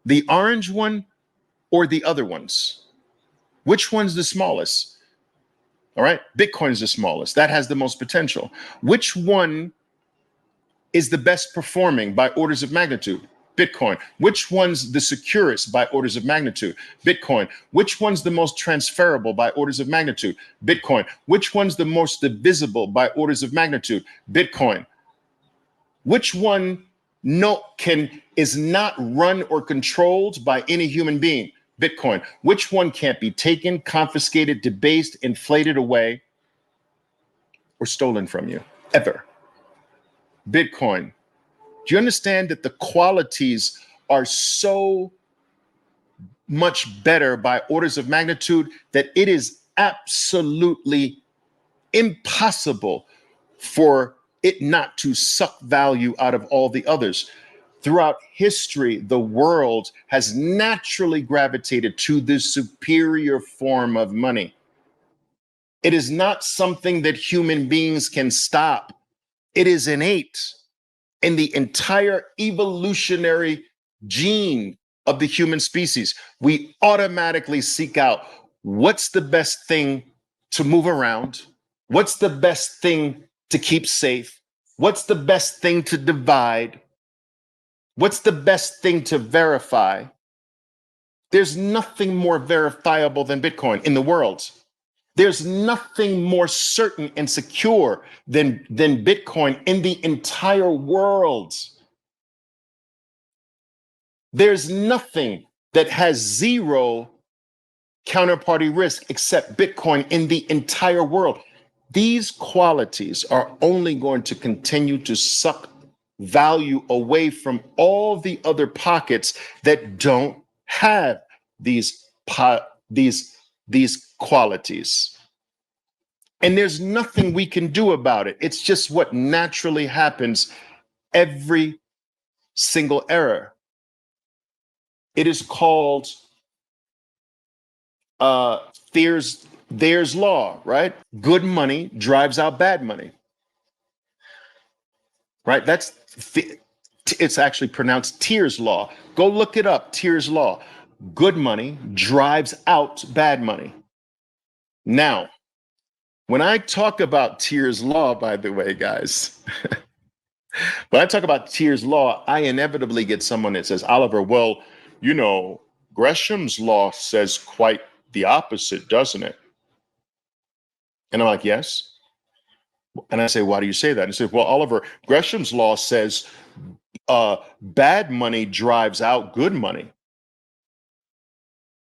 The orange one or the other ones? Which one's the smallest? All right, Bitcoin is the smallest. That has the most potential. Which one is the best performing by orders of magnitude? Bitcoin. Which one's the securest by orders of magnitude? Bitcoin. Which one's the most transferable by orders of magnitude? Bitcoin. Which one's the most divisible by orders of magnitude? Bitcoin. Which one is not run or controlled by any human being? Bitcoin. Which one can't be taken, confiscated, debased, inflated away, or stolen from you ever? Bitcoin. Do you understand that the qualities are so much better by orders of magnitude that it is absolutely impossible for it not to suck value out of all the others? Throughout history, the world has naturally gravitated to the superior form of money. It is not something that human beings can stop. It is innate in the entire evolutionary gene of the human species. We automatically seek out what's the best thing to move around, what's the best thing to keep safe, what's the best thing to divide, what's the best thing to verify. There's nothing more verifiable than Bitcoin in the world. There's nothing more certain and secure than Bitcoin in the entire world. There's nothing that has zero counterparty risk except Bitcoin in the entire world. These qualities are only going to continue to suck value away from all the other pockets that don't have these qualities. And there's nothing we can do about it. It's just what naturally happens every single era. It is called Thayer's law, right? Good money drives out bad money, right? It's actually pronounced Thayer's law. Go look it up, Thayer's law. Good money drives out bad money. Now, when I talk about Thayer's law, by the way, guys, when I talk about Thayer's law, I inevitably get someone that says, Oliver, well, you know, Gresham's law says quite the opposite, doesn't it? And I'm like, yes. And I say, why do you say that? And he said, well, Oliver, Gresham's law says bad money drives out good money.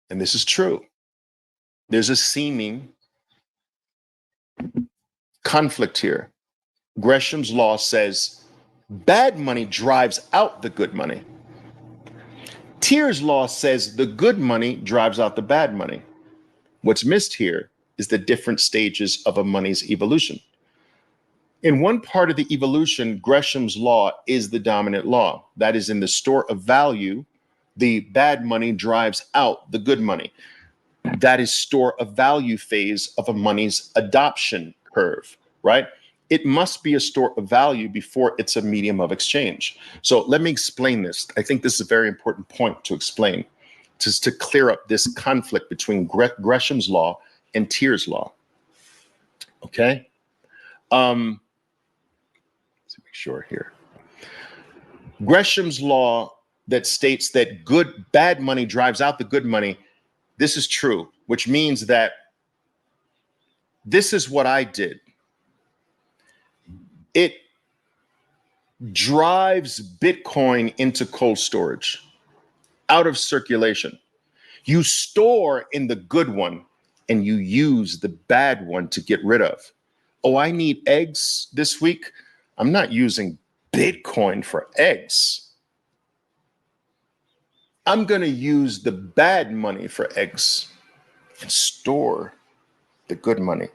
And this is true. There's a seeming conflict here. Gresham's law says bad money drives out the good money. Thayer's law says the good money drives out the bad money. What's missed here is the different stages of a money's evolution. In one part of the evolution, Gresham's law is the dominant law. That is, in the store of value, the bad money drives out the good money. That is store of value phase of a money's adoption curve, right? It must be a store of value before it's a medium of exchange. So let me explain this. I think this is a very important point to explain, just to clear up this conflict between Gresham's law and Thayer's law. Okay? sure here. Gresham's law that states that bad money drives out the good money. This is true, which means that this is what I did. It drives Bitcoin into cold storage, out of circulation. You store in the good one and you use the bad one to get rid of. Oh, I need eggs this week. I'm not using Bitcoin for eggs. I'm going to use the bad money for eggs and store the good money.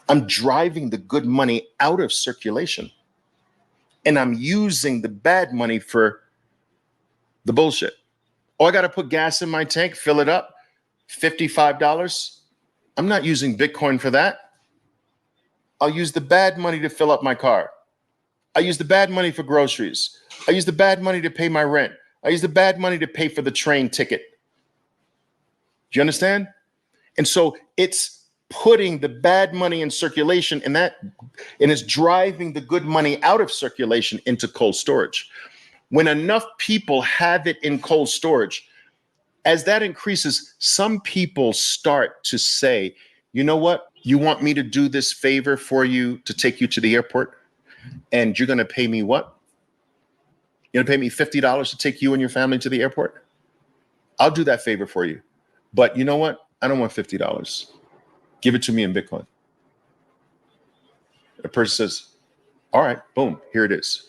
I'm driving the good money out of circulation. And I'm using the bad money for the bullshit. Oh, I got to put gas in my tank, fill it up, $55. I'm not using Bitcoin for that. I'll use the bad money to fill up my car. I use the bad money for groceries. I use the bad money to pay my rent. I use the bad money to pay for the train ticket. Do you understand? And so it's putting the bad money in circulation, and it's driving the good money out of circulation into cold storage. When enough people have it in cold storage, as that increases, some people start to say, you know what? You want me to do this favor for you to take you to the airport? And you're going to pay me what? You're going to pay me $50 to take you and your family to the airport? I'll do that favor for you. But you know what? I don't want $50. Give it to me in Bitcoin. The person says, all right, boom, here it is.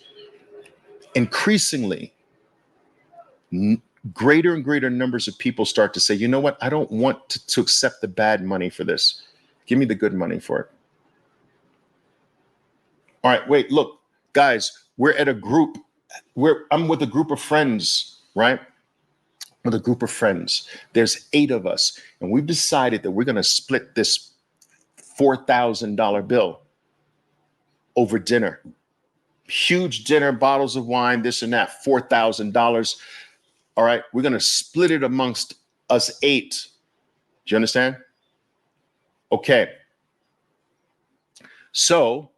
Increasingly, greater and greater numbers of people start to say, you know what? I don't want to accept the bad money for this. Give me the good money for it. All right, wait, look, guys, we're at a group. I'm with a group of friends, right? With a group of friends. There's 8 of us, and we've decided that we're going to split this $4,000 bill over dinner. Huge dinner, bottles of wine, this and that, $4,000. All right, we're going to split it amongst us 8. Do you understand? Okay. So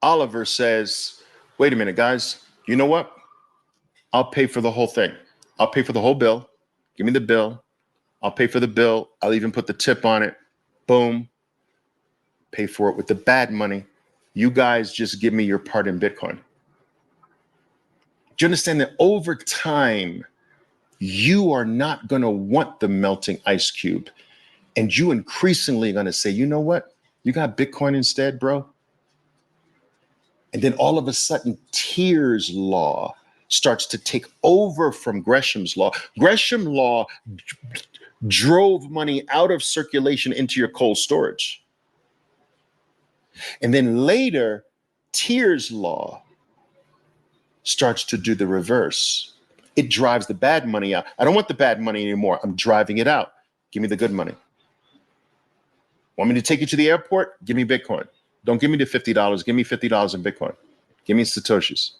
Oliver says, wait a minute, guys, you know what? I'll pay for the whole thing. I'll pay for the whole bill. Give me the bill. I'll pay for the bill. I'll even put the tip on it. Boom. Pay for it with the bad money. You guys just give me your part in Bitcoin. Do you understand that over time, you are not going to want the melting ice cube, and you increasingly are going to say, you know what? You got Bitcoin instead, bro? And then all of a sudden, Tyr's law starts to take over from Gresham's law. Gresham law drove money out of circulation into your cold storage. And then later, Tyr's law starts to do the reverse. It drives the bad money out. I don't want the bad money anymore. I'm driving it out. Give me the good money. Want me to take you to the airport? Give me Bitcoin. Don't give me the $50. Give me $50 in Bitcoin. Give me Satoshis.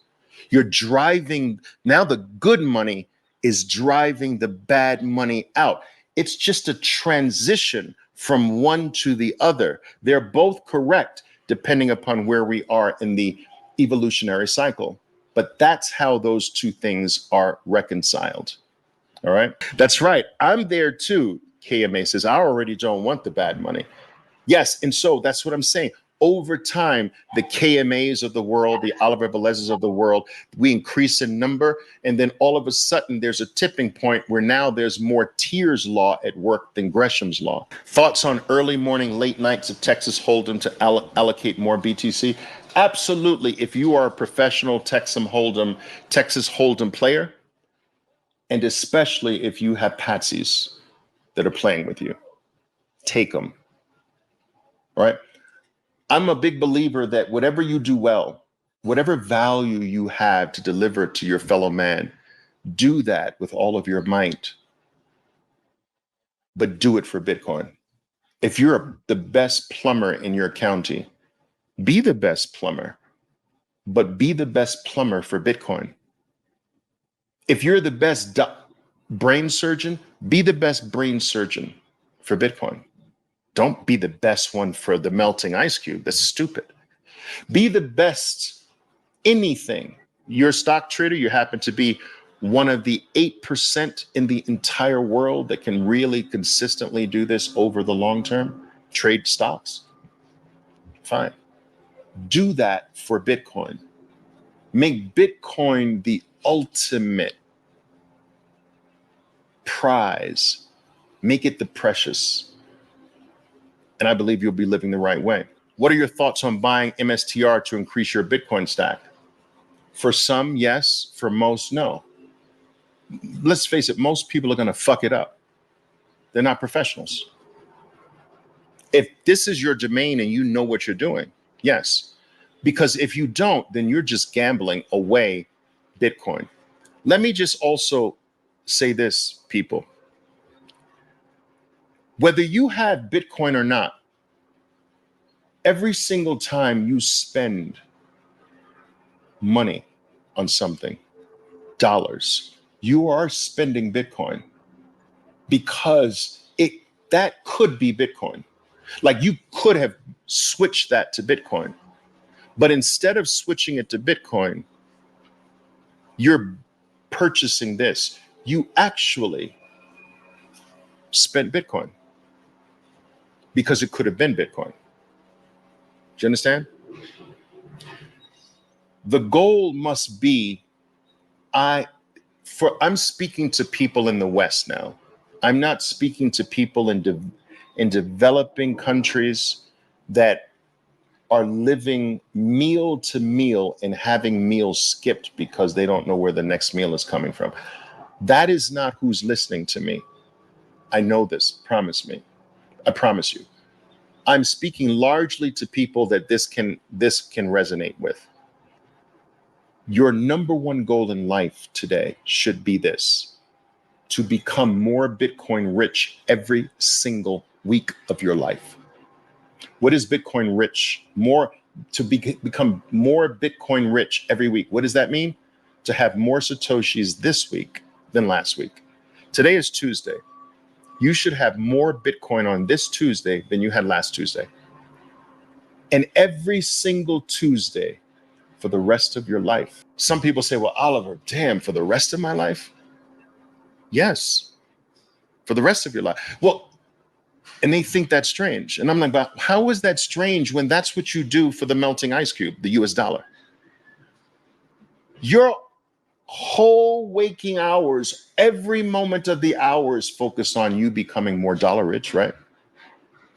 You're driving, now the good money is driving the bad money out. It's just a transition from one to the other. They're both correct depending upon where we are in the evolutionary cycle. But that's how those two things are reconciled. All right. That's right. I'm there too. KMA says, I already don't want the bad money. Yes. And so that's what I'm saying. Over time, the KMAs of the world, the Oliver Velez's of the world, we increase in number. And then all of a sudden, there's a tipping point where now there's more Tyr's law at work than Gresham's law. Thoughts on early morning, late nights of Texas Hold'em to allocate more BTC? Absolutely. If you are a professional Texas Hold'em player, and especially if you have patsies that are playing with you, take them. All right. I'm a big believer that whatever you do well, whatever value you have to deliver to your fellow man, do that with all of your might, but do it for Bitcoin. If you're the best plumber in your county, be the best plumber, but be the best plumber for Bitcoin. If you're the best brain surgeon, be the best brain surgeon for Bitcoin. Don't be the best one for the melting ice cube. That's stupid. Be the best anything. You're a stock trader, you happen to be one of the 8% in the entire world that can really consistently do this over the long term, trade stocks. Fine. Do that for Bitcoin. Make Bitcoin the ultimate prize. Make it the precious. And I believe you'll be living the right way. What are your thoughts on buying MSTR to increase your Bitcoin stack? For some, yes. For most, no. Let's face it, most people are going to fuck it up. They're not professionals. If this is your domain and you know what you're doing, yes. Because if you don't, then you're just gambling away Bitcoin. Let me just also say this, people. Whether you have Bitcoin or not, every single time you spend money on something, dollars, you are spending Bitcoin, because that could be Bitcoin. Like, you could have switched that to Bitcoin, but instead of switching it to Bitcoin, you're purchasing this. You actually spent Bitcoin because it could have been Bitcoin. Do you understand? The goal must be, I'm speaking to people in the West now. I'm not speaking to people in developing countries that are living meal to meal and having meals skipped because they don't know where the next meal is coming from. That is not who's listening to me. I know this. Promise me. I promise you. I'm speaking largely to people that this can resonate with. Your number one goal in life today should be this: to become more Bitcoin rich every single week of your life. What is Bitcoin rich? Become more Bitcoin rich every week. What does that mean? To have more Satoshis this week than last week. Today is Tuesday. You should have more Bitcoin on this Tuesday than you had last Tuesday. And every single Tuesday for the rest of your life. Some people say, well, Oliver, damn, for the rest of my life? Yes, for the rest of your life. Well, and they think that's strange. And I'm like, but how is that strange when that's what you do for the melting ice cube, the US dollar? Your whole waking hours, every moment of the hours focused on you becoming more dollar rich, right?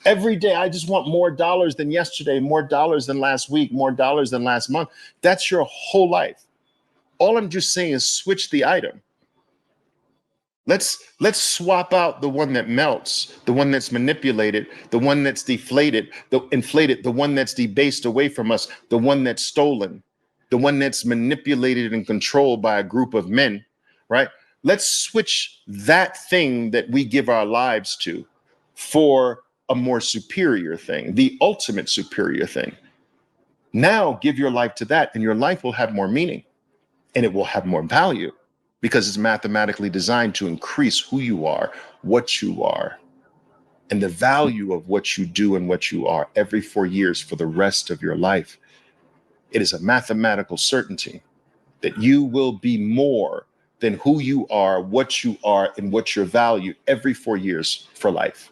Every day, I just want more dollars than yesterday, more dollars than last week, more dollars than last month. That's your whole life. All I'm just saying is switch the item. Let's swap out the one that melts, the one that's manipulated, the one that's deflated, the inflated, the one that's debased away from us, the one that's stolen, the one that's manipulated and controlled by a group of men, right? Let's switch that thing that we give our lives to for a more superior thing, the ultimate superior thing. Now give your life to that, and your life will have more meaning and it will have more value, because it's mathematically designed to increase who you are, what you are, and the value of what you do and what you are every 4 years for the rest of your life. It is a mathematical certainty that you will be more than who you are, and what your value every 4 years for life.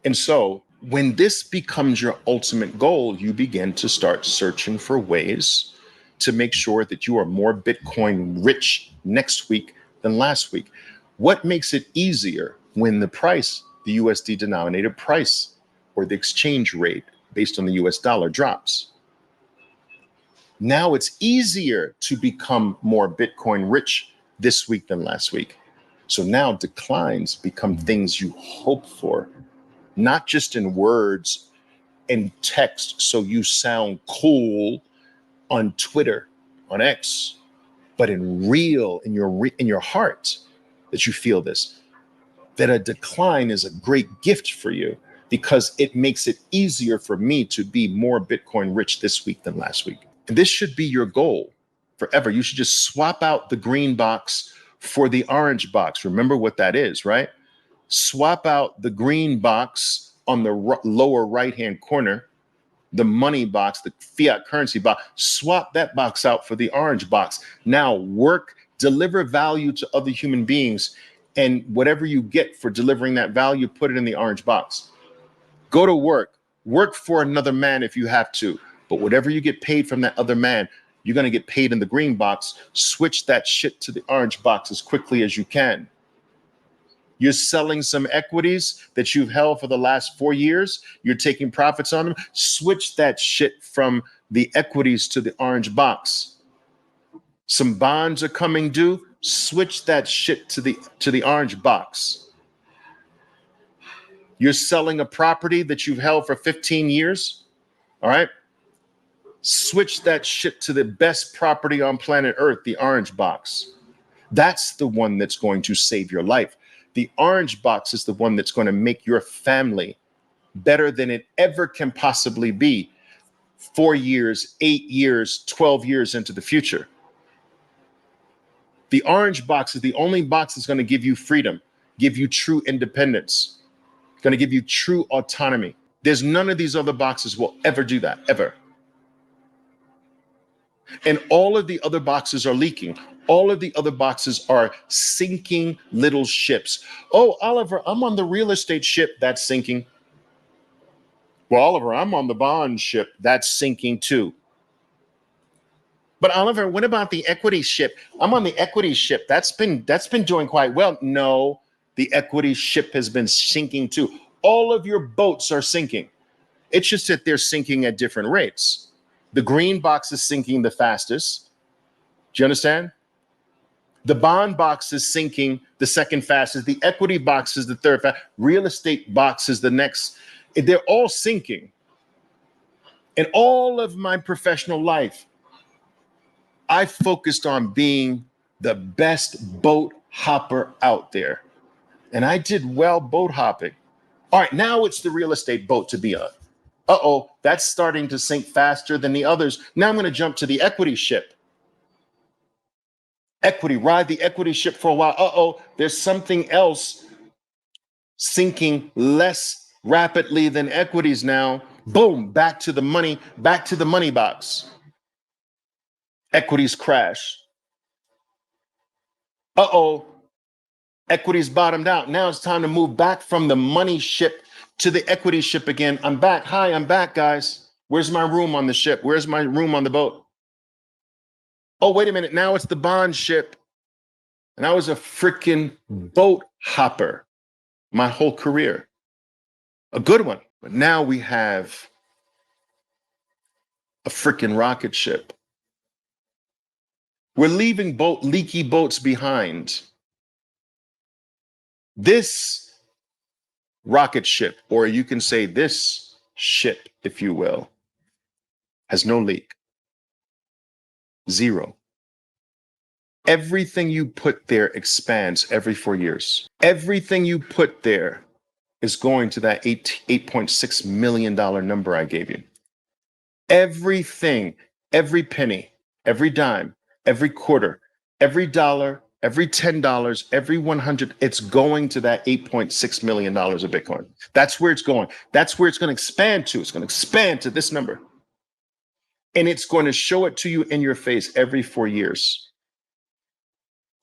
And so when this becomes your ultimate goal, you begin to start searching for ways to make sure that you are more Bitcoin rich next week than last week. What makes it easier when the price, the USD denominated price, or the exchange rate based on the US dollar drops? Now it's easier to become more Bitcoin rich this week than last week. So now declines become things you hope for, not just in words and text so you sound cool on Twitter, on X, but in your heart, that you feel this, that a decline is a great gift for you, because it makes it easier for me to be more Bitcoin rich this week than last week. And this should be your goal forever. You should just swap out the green box for the orange box. Remember what that is, right? Swap out the green box on the lower right-hand corner the money box, the fiat currency box, swap that box out for the orange box. Now work, deliver value to other human beings, and whatever you get for delivering that value, put it in the orange box. Go to work, work for another man if you have to, but whatever you get paid from that other man, you're going to get paid in the green box. Switch that shit to the orange box as quickly as you can. You're selling some equities that you've held for the last 4 years. You're taking profits on them. Switch that shit from the equities to the orange box. Some bonds are coming due. Switch that shit to the orange box. You're selling a property that you've held for 15 years. All right. Switch that shit to the best property on planet Earth, the orange box. That's the one that's going to save your life. The orange box is the one that's going to make your family better than it ever can possibly be 4 years, 8 years, 12 years into the future. The orange box is the only box that's going to give you freedom, give you true independence, going to give you true autonomy. There's none of these other boxes will ever do that, ever. And all of the other boxes are leaking. All of the other boxes are sinking little ships. Oh, Oliver, I'm on the real estate ship. That's sinking. Well, Oliver, I'm on the bond ship. That's sinking too. But Oliver, what about the equity ship? I'm on the equity ship. That's been doing quite well. No, the equity ship has been sinking too. All of your boats are sinking. It's just that they're sinking at different rates. The green box is sinking the fastest. Do you understand? The bond box is sinking the second fastest. The equity box is the third fastest. Real estate box is the next. They're all sinking. In all of my professional life, I focused on being the best boat hopper out there. And I did well boat hopping. All right, now it's the real estate boat to be on. Uh-oh, that's starting to sink faster than the others. Now I'm going to jump to the equity ship. Equity, ride the equity ship for a while. Uh-oh, there's something else sinking less rapidly than equities now. Boom, back to the money box. Equities crash. Uh-oh, equities bottomed out. Now it's time to move back from the money ship to the equity ship again. I'm back. Hi, I'm back, guys. Where's my room on the ship? Where's my room on the boat? Oh, wait a minute. Now it's the bond ship. And I was a freaking boat hopper my whole career. A good one. But now we have a freaking rocket ship. We're leaving leaky boats behind. This rocket ship, or you can say this ship, if you will, has no leak. Zero. Everything you put there expands every 4 years. Everything you put there is going to that $8.6 million number I gave you. Everything, every penny, every dime, every quarter, every dollar, every $10, every 100, it's going to that $8.6 million of Bitcoin. That's where it's going. That's where it's going to expand to. It's going to expand to this number. And it's going to show it to you in your face every 4 years.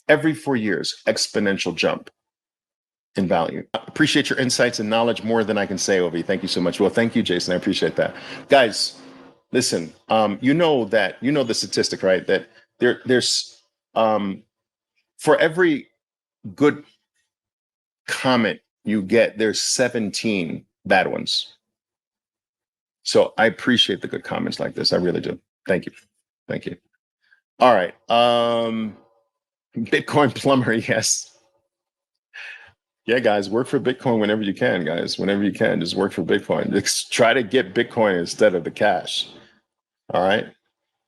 Every 4 years, exponential jump in value. I appreciate your insights and knowledge more than I can say, Ovi. Thank you so much. Well, thank you, Jason. I appreciate that. Guys, listen, you know the statistic, right? That there's for every good comment you get, there's 17 bad ones. So I appreciate the good comments like this. I really do. Thank you. Thank you. All right. Bitcoin plumber, yes. Yeah, guys, work for Bitcoin whenever you can, guys. Whenever you can, just work for Bitcoin. Just try to get Bitcoin instead of the cash. All right.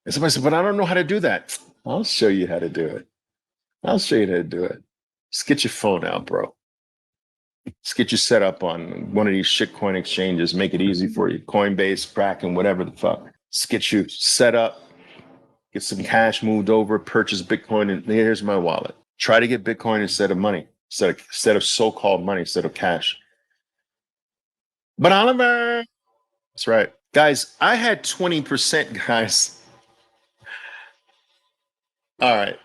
And somebody said, but I don't know how to do that. I'll show you how to do it. I'll show you how to do it. Just get your phone out, bro. Just get you set up on one of these shitcoin exchanges. Make it easy for you. Coinbase, Kraken, whatever the fuck. Just get you set up. Get some cash moved over. Purchase Bitcoin. And here's my wallet. Try to get Bitcoin instead of money. Instead of so-called money. Instead of cash. But Oliver. That's right. Guys, I had 20%, guys. All right.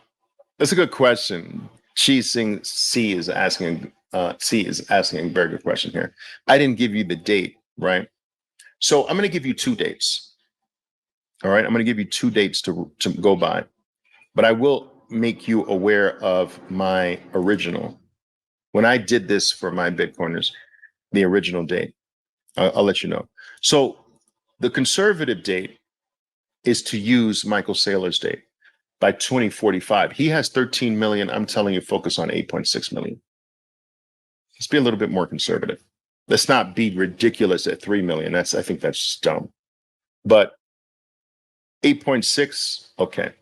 That's a good question. C is asking a very good question here. I didn't give you the date, right? So I'm going to give you two dates. All right. I'm going to give you two dates to go by, but I will make you aware of my original. When I did this for my Bitcoiners, the original date, I'll let you know. So the conservative date is to use Michael Saylor's date by 2045. He has 13 million. I'm telling you, focus on 8.6 million. Let's be a little bit more conservative. Let's not be ridiculous at 3 million. I think that's dumb. But 8.6, okay,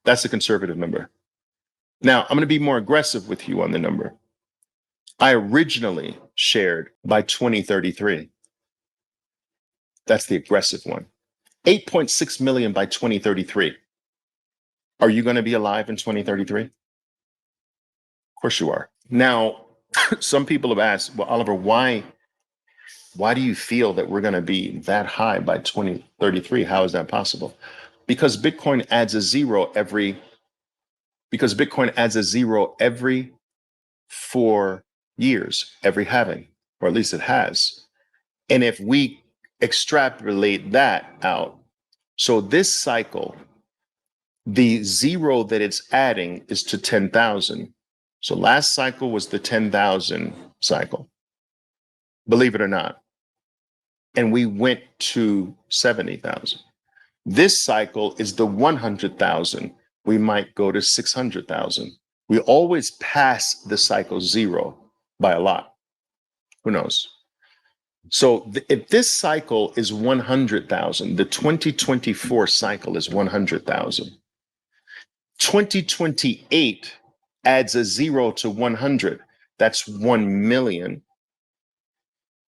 that's a conservative number. Now, I'm going to be more aggressive with you on the number. I originally shared by 2033. That's the aggressive one. 8.6 million by 2033. Are you going to be alive in 2033? Of course you are. Now, some people have asked, well, Oliver, why do you feel that we're going to be that high by 2033? How is that possible? Because Bitcoin adds a zero every 4 years, every halving, or at least it has. And if we extrapolate that out, so this cycle, the zero that it's adding is to 10,000. So last cycle was the 10,000 cycle, believe it or not. And we went to 70,000. This cycle is the 100,000. We might go to 600,000. We always pass the cycle zero by a lot. Who knows? So if this cycle is 100,000, the 2024 cycle is 100,000. 2028 adds a zero to 100. That's 1 million.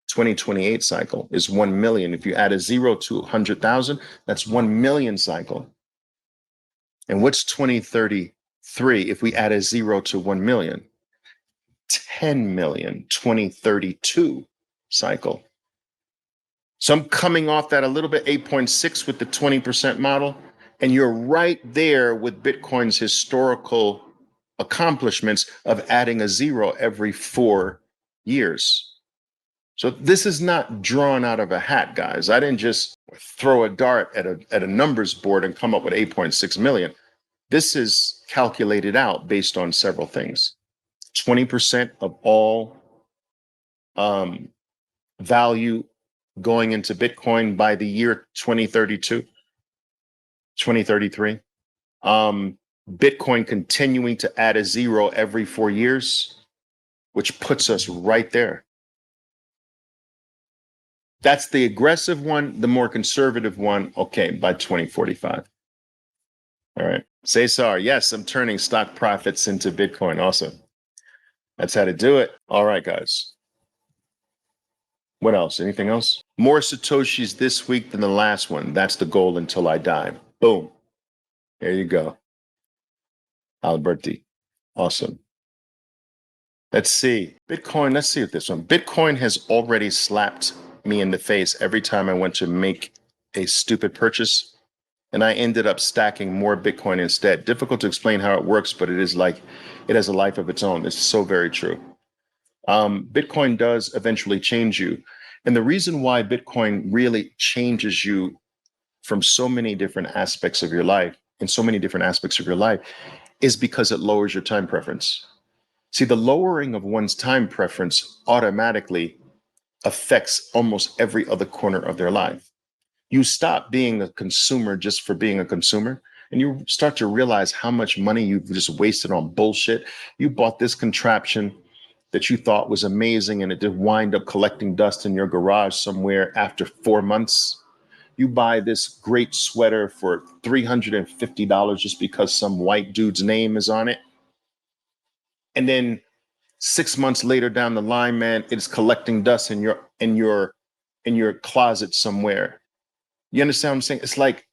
2028 cycle is 1 million. If you add a zero to 100,000, that's 1 million cycle. And what's 2033 if we add a zero to 1 million? 10 million, 2032 cycle. So I'm coming off that a little bit, 8.6 with the 20% model. And you're right there with Bitcoin's historical accomplishments of adding a zero every 4 years. So this is not drawn out of a hat, guys. I didn't just throw a dart at a numbers board and come up with 8.6 million. This is calculated out based on several things. 20% of all value going into Bitcoin by the year 2032, 2033. Bitcoin continuing to add a zero every 4 years, which puts us right there. That's the aggressive one. The more conservative one, okay, by 2045. All right. Cesar, yes, I'm turning stock profits into Bitcoin. Awesome. That's how to do it. All right, guys. What else? Anything else? More Satoshis this week than the last one. That's the goal until I die. Boom. There you go. Alberti. Awesome. Let's see. Bitcoin, let's see what this one. Bitcoin has already slapped me in the face every time I went to make a stupid purchase. And I ended up stacking more Bitcoin instead. Difficult to explain how it works, but it is like it has a life of its own. It's so very true. Bitcoin does eventually change you. And the reason why Bitcoin really changes you from so many different aspects of your life, is because it lowers your time preference. See, the lowering of one's time preference automatically affects almost every other corner of their life. You stop being a consumer just for being a consumer, and you start to realize how much money you've just wasted on bullshit. You bought this contraption that you thought was amazing, and it did wind up collecting dust in your garage somewhere after 4 months. You buy this great sweater for $350 just because some white dude's name is on it. And then 6 months later down the line, man, it's collecting dust in your closet somewhere. You understand what I'm saying? It's like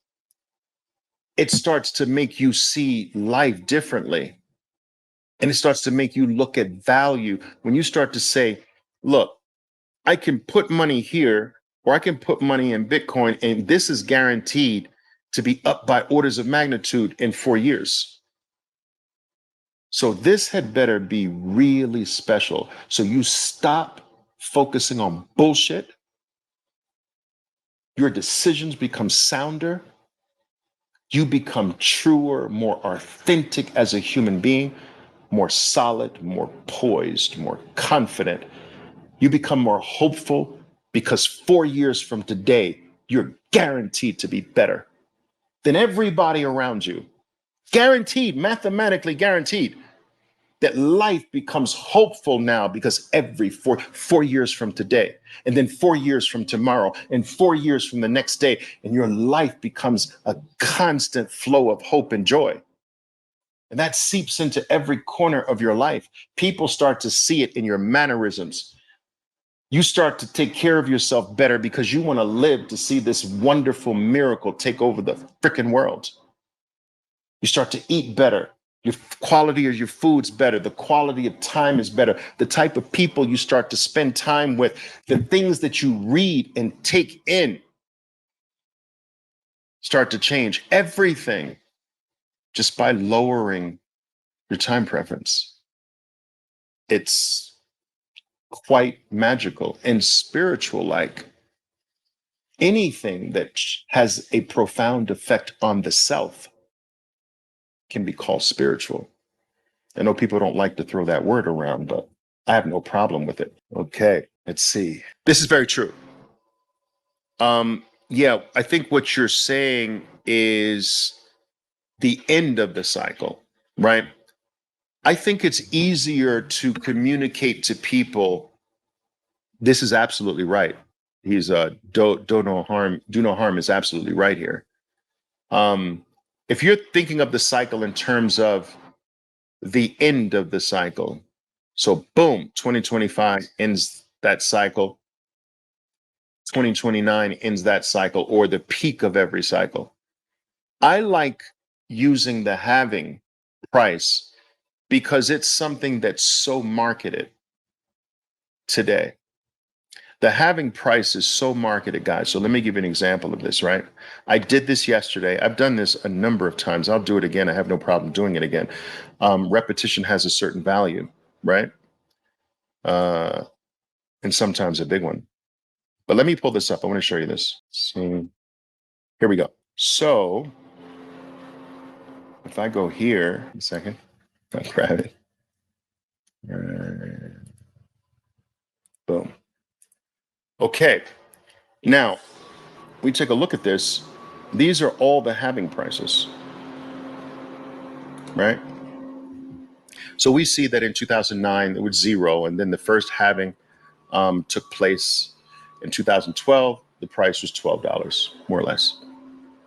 it starts to make you see life differently. And it starts to make you look at value when you start to say, look, I can put money here or I can put money in Bitcoin, and this is guaranteed to be up by orders of magnitude in 4 years. So this had better be really special. So you stop focusing on bullshit. Your decisions become sounder. You become truer, more authentic as a human being, more solid, more poised, more confident. You become more hopeful because 4 years from today, you're guaranteed to be better than everybody around you. Guaranteed, mathematically guaranteed. That life becomes hopeful now because every 4 years from today, and then 4 years from tomorrow, and 4 years from the next day, and your life becomes a constant flow of hope and joy. And that seeps into every corner of your life. People start to see it in your mannerisms. You start to take care of yourself better because you want to live to see this wonderful miracle take over the freaking world. You start to eat better. Your quality of your food's better. The quality of time is better. The type of people you start to spend time with, the things that you read and take in start to change everything just by lowering your time preference. It's quite magical and spiritual like. Anything that has a profound effect on the self can be called spiritual. I know people don't like to throw that word around, but I have no problem with it. Okay, let's see. This is very true. Yeah, I think what you're saying is the end of the cycle, right? I think it's easier to communicate to people. This is absolutely right. He's do no harm is absolutely right here. If you're thinking of the cycle in terms of the end of the cycle, so boom, 2025 ends that cycle. 2029 ends that cycle, or the peak of every cycle. I like using the halving price because it's something that's so marketed today. The halving price is so marketed, guys. So let me give you an example of this, right? I did this yesterday. I've done this a number of times. I'll do it again. I have no problem doing it again. Repetition has a certain value, right? And sometimes a big one. But let me pull this up. I want to show you this. So here we go. So if I go here, a second, I'll grab it. Boom. Okay. Now, we take a look at this. These are all the halving prices, right? So we see that in 2009, it was zero. And then the first halving took place in 2012. The price was $12, more or less.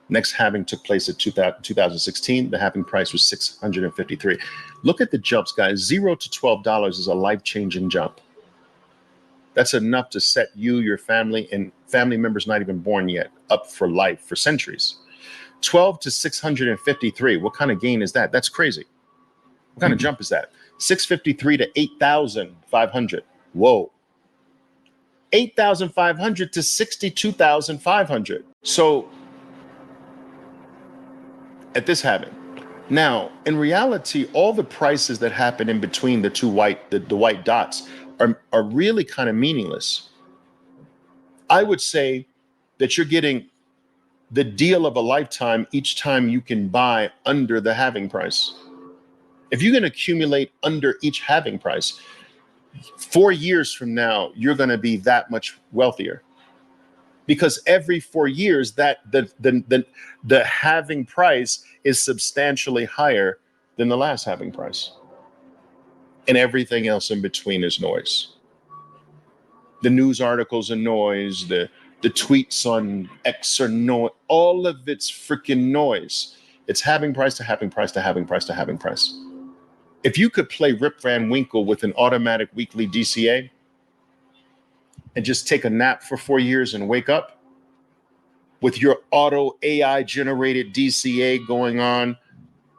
Next halving took place at 2016. The halving price was $653. Look at the jumps, guys. $0 to $12 is a life-changing jump. That's enough to set you, your family, and family members not even born yet, up for life for centuries. 12 to 653. What kind of gain is that? That's crazy. What kind of jump is that? 653 to 8,500. Whoa. 8,500 to 62,500. So at this halving. Now, in reality, all the prices that happen in between the two white dots are really kind of meaningless. I would say that you're getting the deal of a lifetime each time you can buy under the halving price. If you can accumulate under each halving price, 4 years from now, you're going to be that much wealthier. Because every 4 years, that the halving price is substantially higher than the last halving price. And everything else in between is noise. The news articles are noise, the tweets on X are noise, all of it's freaking noise. It's halving price to halving price to halving price to halving price. If you could play Rip Van Winkle with an automatic weekly DCA and just take a nap for 4 years and wake up with your auto AI generated DCA going on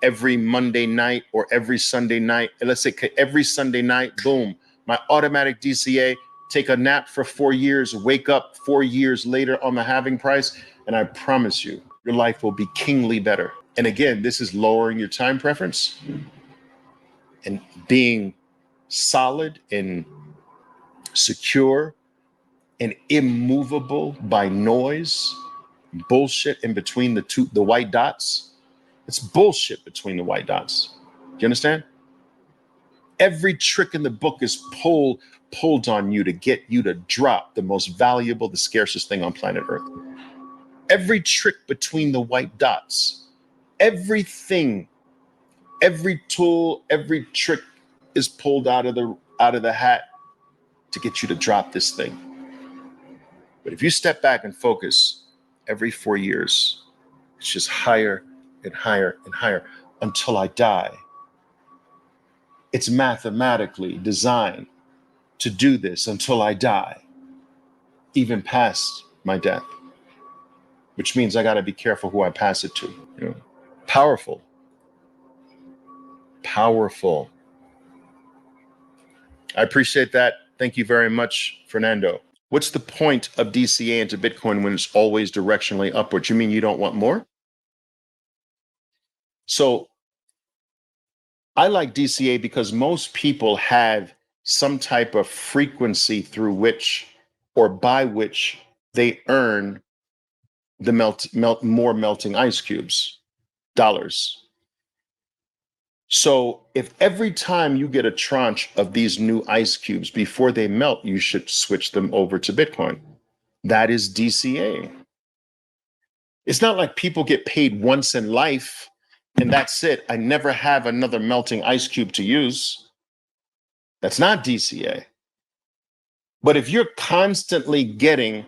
every Monday night or every Sunday night, and let's say every Sunday night, boom, my automatic DCA take a nap for 4 years, wake up 4 years later on the halving price, and I promise you, your life will be kingly better. And again, this is lowering your time preference and being solid and secure and immovable by noise, bullshit in between the white dots. It's bullshit between the white dots. Do you understand? Every trick in the book is pulled on you to get you to drop the most valuable, the scarcest thing on planet Earth. Every trick between the white dots, everything, every tool, every trick is pulled out of the hat to get you to drop this thing. But if you step back and focus, every 4 years, it's just higher and higher and higher until I die. It's mathematically designed to do this until I die, even past my death, which means I got to be careful who I pass it to. You know, powerful. I appreciate that. Thank you very much, Fernando. What's the point of DCA into Bitcoin when it's always directionally upward? You mean you don't want more? So I like DCA because most people have some type of frequency through which or by which they earn the more melting ice cubes, dollars. So if every time you get a tranche of these new ice cubes before they melt, you should switch them over to Bitcoin. That is DCA. It's not like people get paid once in life and that's it. I never have another melting ice cube to use. That's not DCA. But if you're constantly getting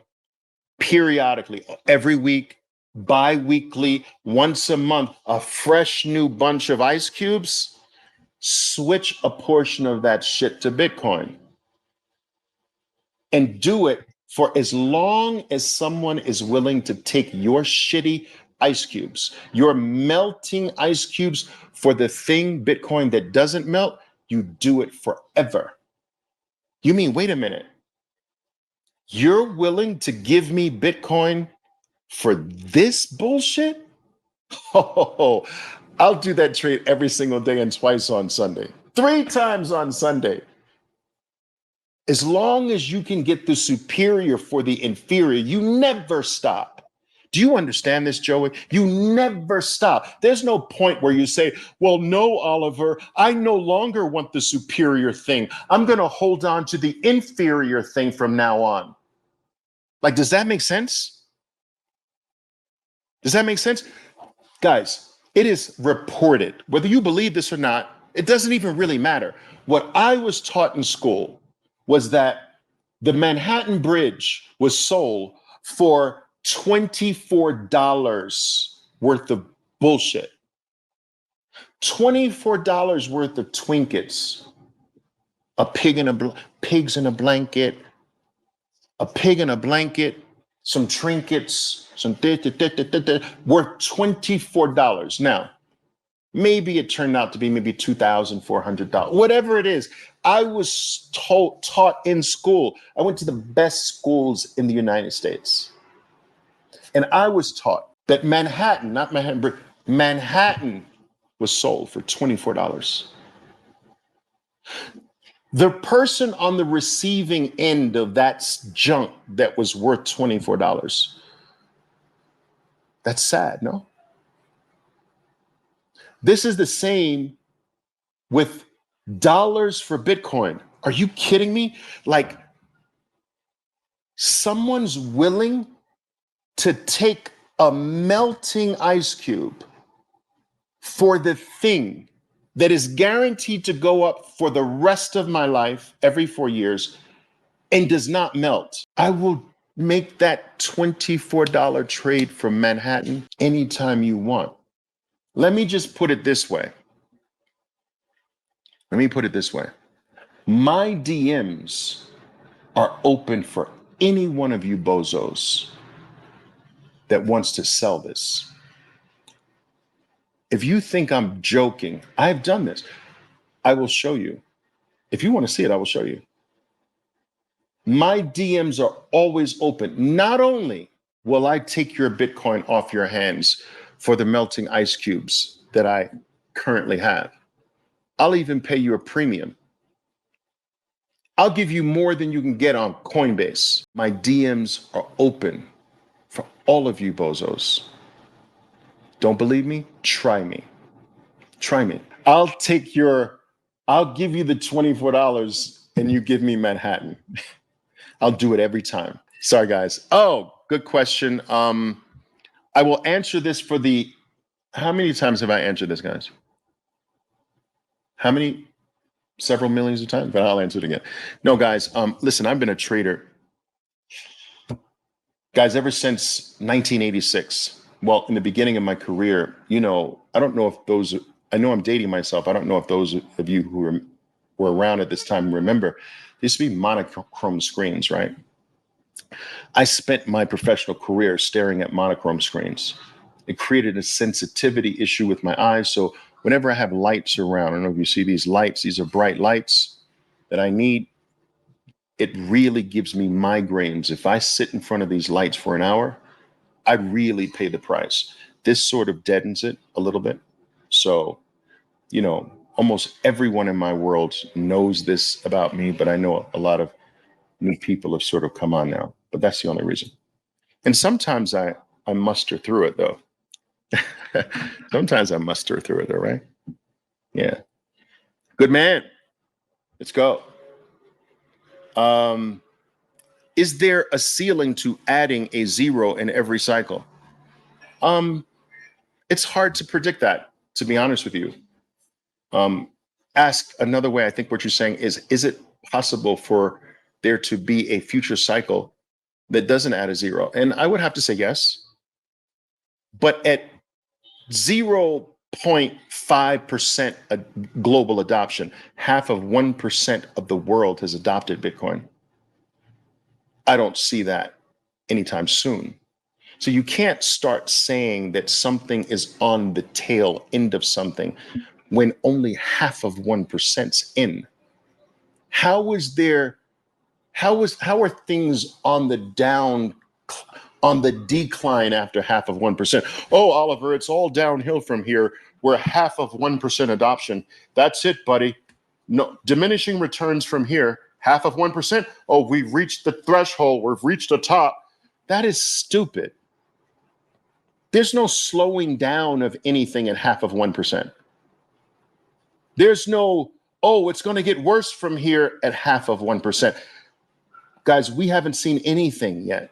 periodically, every week, bi-weekly, once a month, a fresh new bunch of ice cubes, switch a portion of that shit to Bitcoin. And do it for as long as someone is willing to take your shitty ice cubes, your melting ice cubes for the thing, Bitcoin, that doesn't melt, you do it forever. You mean, wait a minute. You're willing to give me Bitcoin for this bullshit? Oh, I'll do that trade every single day and twice on Sunday, 3 times on Sunday. As long as you can get the superior for the inferior, you never stop. Do you understand this, Joey? You never stop. There's no point where you say, well, no, Oliver, I no longer want the superior thing. I'm going to hold on to the inferior thing from now on. Like, does that make sense? Does that make sense? Guys, it is reported, whether you believe this or not, it doesn't even really matter. What I was taught in school was that the Manhattan Bridge was sold for $24 worth of bullshit. $24 worth of Twinkets, pigs in a blanket, a pig in a blanket, some trinkets, some worth $24. Now, maybe it turned out to be maybe $2,400. Whatever it is, I was taught in school. I went to the best schools in the United States. And I was taught that Manhattan, not Manhattan, but Manhattan was sold for $24. The person on the receiving end of that junk that was worth $24. That's sad, no? This is the same with dollars for Bitcoin. Are you kidding me? Like, someone's willing to take a melting ice cube for the thing that is guaranteed to go up for the rest of my life every 4 years and does not melt. I will make that $24 trade from Manhattan anytime you want. Let me just put it this way. My DMs are open for any one of you bozos that wants to sell this. If you think I'm joking, I've done this. I will show you. If you want to see it, I will show you. My DMs are always open. Not only will I take your Bitcoin off your hands for the melting ice cubes that I currently have, I'll even pay you a premium. I'll give you more than you can get on Coinbase. My DMs are open for all of you bozos. Don't believe me? Try me. Try me. I'll give you the $24 and you give me Manhattan. I'll do it every time. Sorry, guys. Oh, good question. I will answer this for how many times have I answered this, guys? How many? Several millions of times, but I'll answer it again. No, guys, listen, I've been a trader, guys, ever since 1986. Well, in the beginning of my career, I don't know if I know I'm dating myself. I don't know if those of you who were around at this time remember, there used to be monochrome screens, right? I spent my professional career staring at monochrome screens. It created a sensitivity issue with my eyes. So whenever I have lights around, I don't know if you see these lights, these are bright lights that I need. It really gives me migraines. If I sit in front of these lights for an hour, I really pay the price. This sort of deadens it a little bit. So, almost everyone in my world knows this about me, but I know a lot of new people have sort of come on now, but that's the only reason. And sometimes I muster through it though. Sometimes I muster through it though, right? Yeah. Good man. Let's go. Is there a ceiling to adding a zero in every cycle? It's hard to predict that, to be honest with you. Ask another way. I think what you're saying is it possible for there to be a future cycle that doesn't add a zero? And I would have to say yes. But at 0.5% global adoption, half of 1% of the world has adopted Bitcoin. I don't see that anytime soon. So you can't start saying that something is on the tail end of something when only half of 1%'s in. How are things on the decline after half of 1%? Oh, Oliver, it's all downhill from here. We're half of 1% adoption. That's it, buddy. No diminishing returns from here. Half of 1%. Oh, we've reached the threshold. We've reached the top. That is stupid. There's no slowing down of anything at half of 1%. There's no, it's going to get worse from here at half of 1%. Guys, we haven't seen anything yet.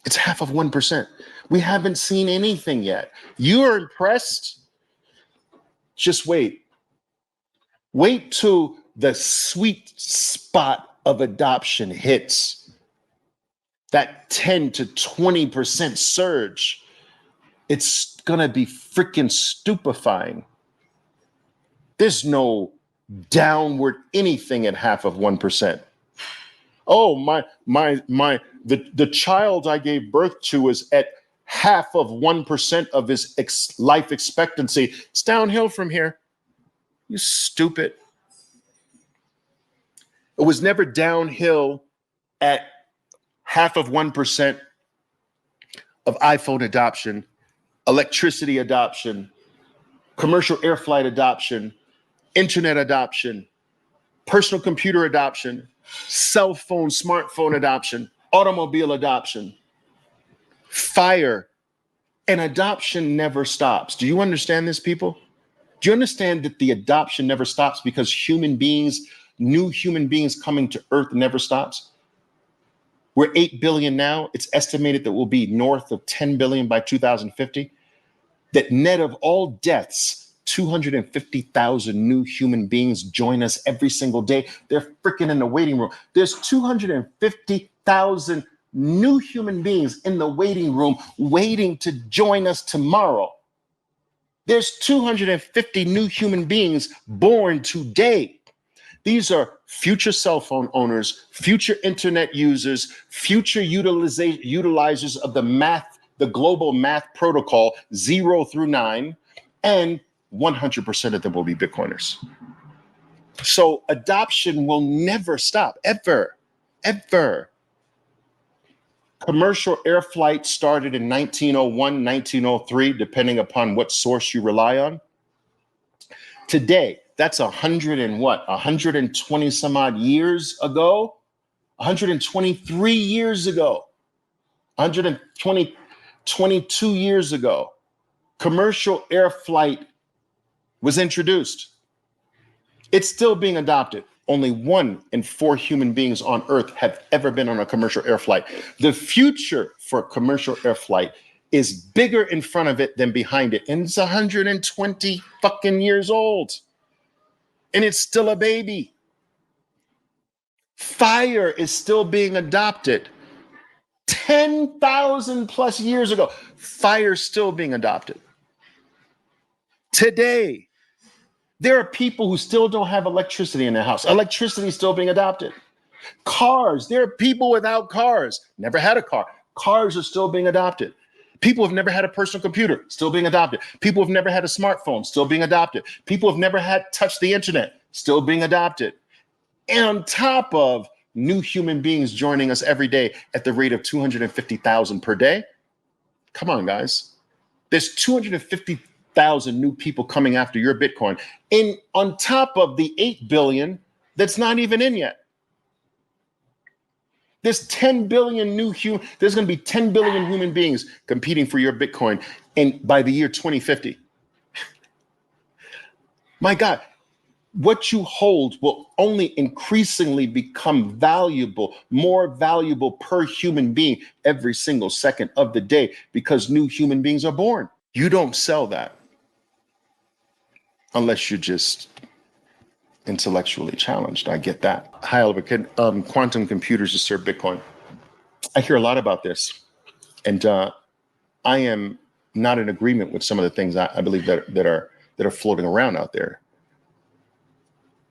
It's half of 1%. We haven't seen anything yet. You are impressed? Just wait. Wait till the sweet spot of adoption hits. That 10 to 20% surge. It's going to be freaking stupefying. There's no downward anything at half of 1%. Oh, the child I gave birth to is at half of 1% of his life expectancy. It's downhill from here. You stupid. It was never downhill at half of 1% of iPhone adoption, electricity adoption, commercial air flight adoption, internet adoption, personal computer adoption, cell phone, smartphone adoption, automobile adoption, fire, and adoption never stops. Do you understand this, people? Do you understand that the adoption never stops because new human beings coming to Earth never stops? We're 8 billion now. It's estimated that we'll be north of 10 billion by 2050. That net of all deaths, 250,000 new human beings join us every single day. They're freaking in the waiting room. There's 250,000 new human beings in the waiting room waiting to join us tomorrow. There's 250 new human beings born today. These are future cell phone owners, future internet users, future utilizers of the global math protocol 0 through 9, and 100% of them will be Bitcoiners. So adoption will never stop, ever. ever. Commercial air flight started in 1901, 1903, depending upon what source you rely on. Today, that's 120 some odd years ago, 123 years ago, 22 years ago, commercial air flight was introduced. It's still being adopted. Only 1 in 4 human beings on Earth have ever been on a commercial air flight. The future for commercial air flight is bigger in front of it than behind it. And it's 120 fucking years old. And it's still a baby. Fire is still being adopted. 10,000 plus years ago, fire's still being adopted. Today, there are people who still don't have electricity in their house. Electricity is still being adopted. Cars, there are people without cars, never had a car. Cars are still being adopted. People have never had a personal computer, still being adopted. People have never had a smartphone, still being adopted. People have never had touched the internet, still being adopted. And on top of new human beings joining us every day at the rate of 250,000 per day. Come on, guys. There's 250,000 new people coming after your Bitcoin. And on top of the 8 billion that's not even in yet. There's 10 billion there's going to be 10 billion human beings competing for your Bitcoin by the year 2050. My God. What you hold will only increasingly become valuable, more valuable per human being every single second of the day because new human beings are born. You don't sell that unless you're just intellectually challenged. I get that. Hi, Oliver. Can quantum computers assert Bitcoin? I hear a lot about this, and I am not in agreement with some of the things I believe that are floating around out there.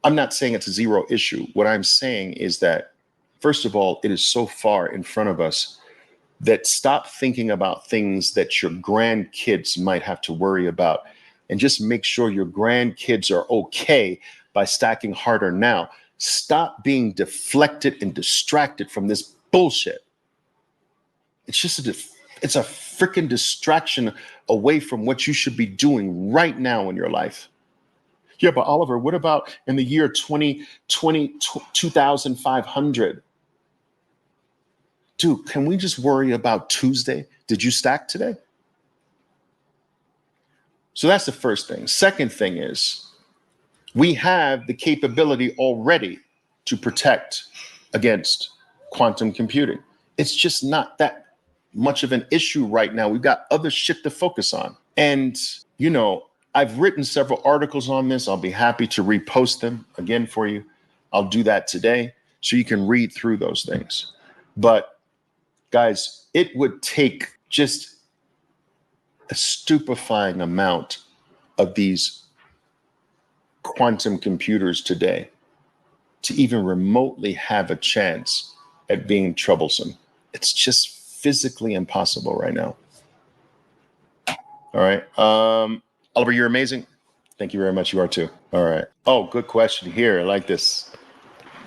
I'm not saying it's a zero issue. What I'm saying is that, first of all, it is so far in front of us that stop thinking about things that your grandkids might have to worry about and just make sure your grandkids are okay by stacking harder now. Stop being deflected and distracted from this bullshit. It's just it's a freaking distraction away from what you should be doing right now in your life. Yeah, but Oliver, what about in the year 2500? Dude, can we just worry about Tuesday? Did you stack today? So that's the first thing. Second thing is we have the capability already to protect against quantum computing. It's just not that much of an issue right now. We've got other shit to focus on. And, you know, I've written several articles on this. I'll be happy to repost them again for you. I'll do that today so you can read through those things. But guys, it would take just a stupefying amount of these quantum computers today to even remotely have a chance at being troublesome. It's just physically impossible right now. All right. Oliver, you're amazing. Thank you very much. You are too. All right. Oh, good question here. I like this.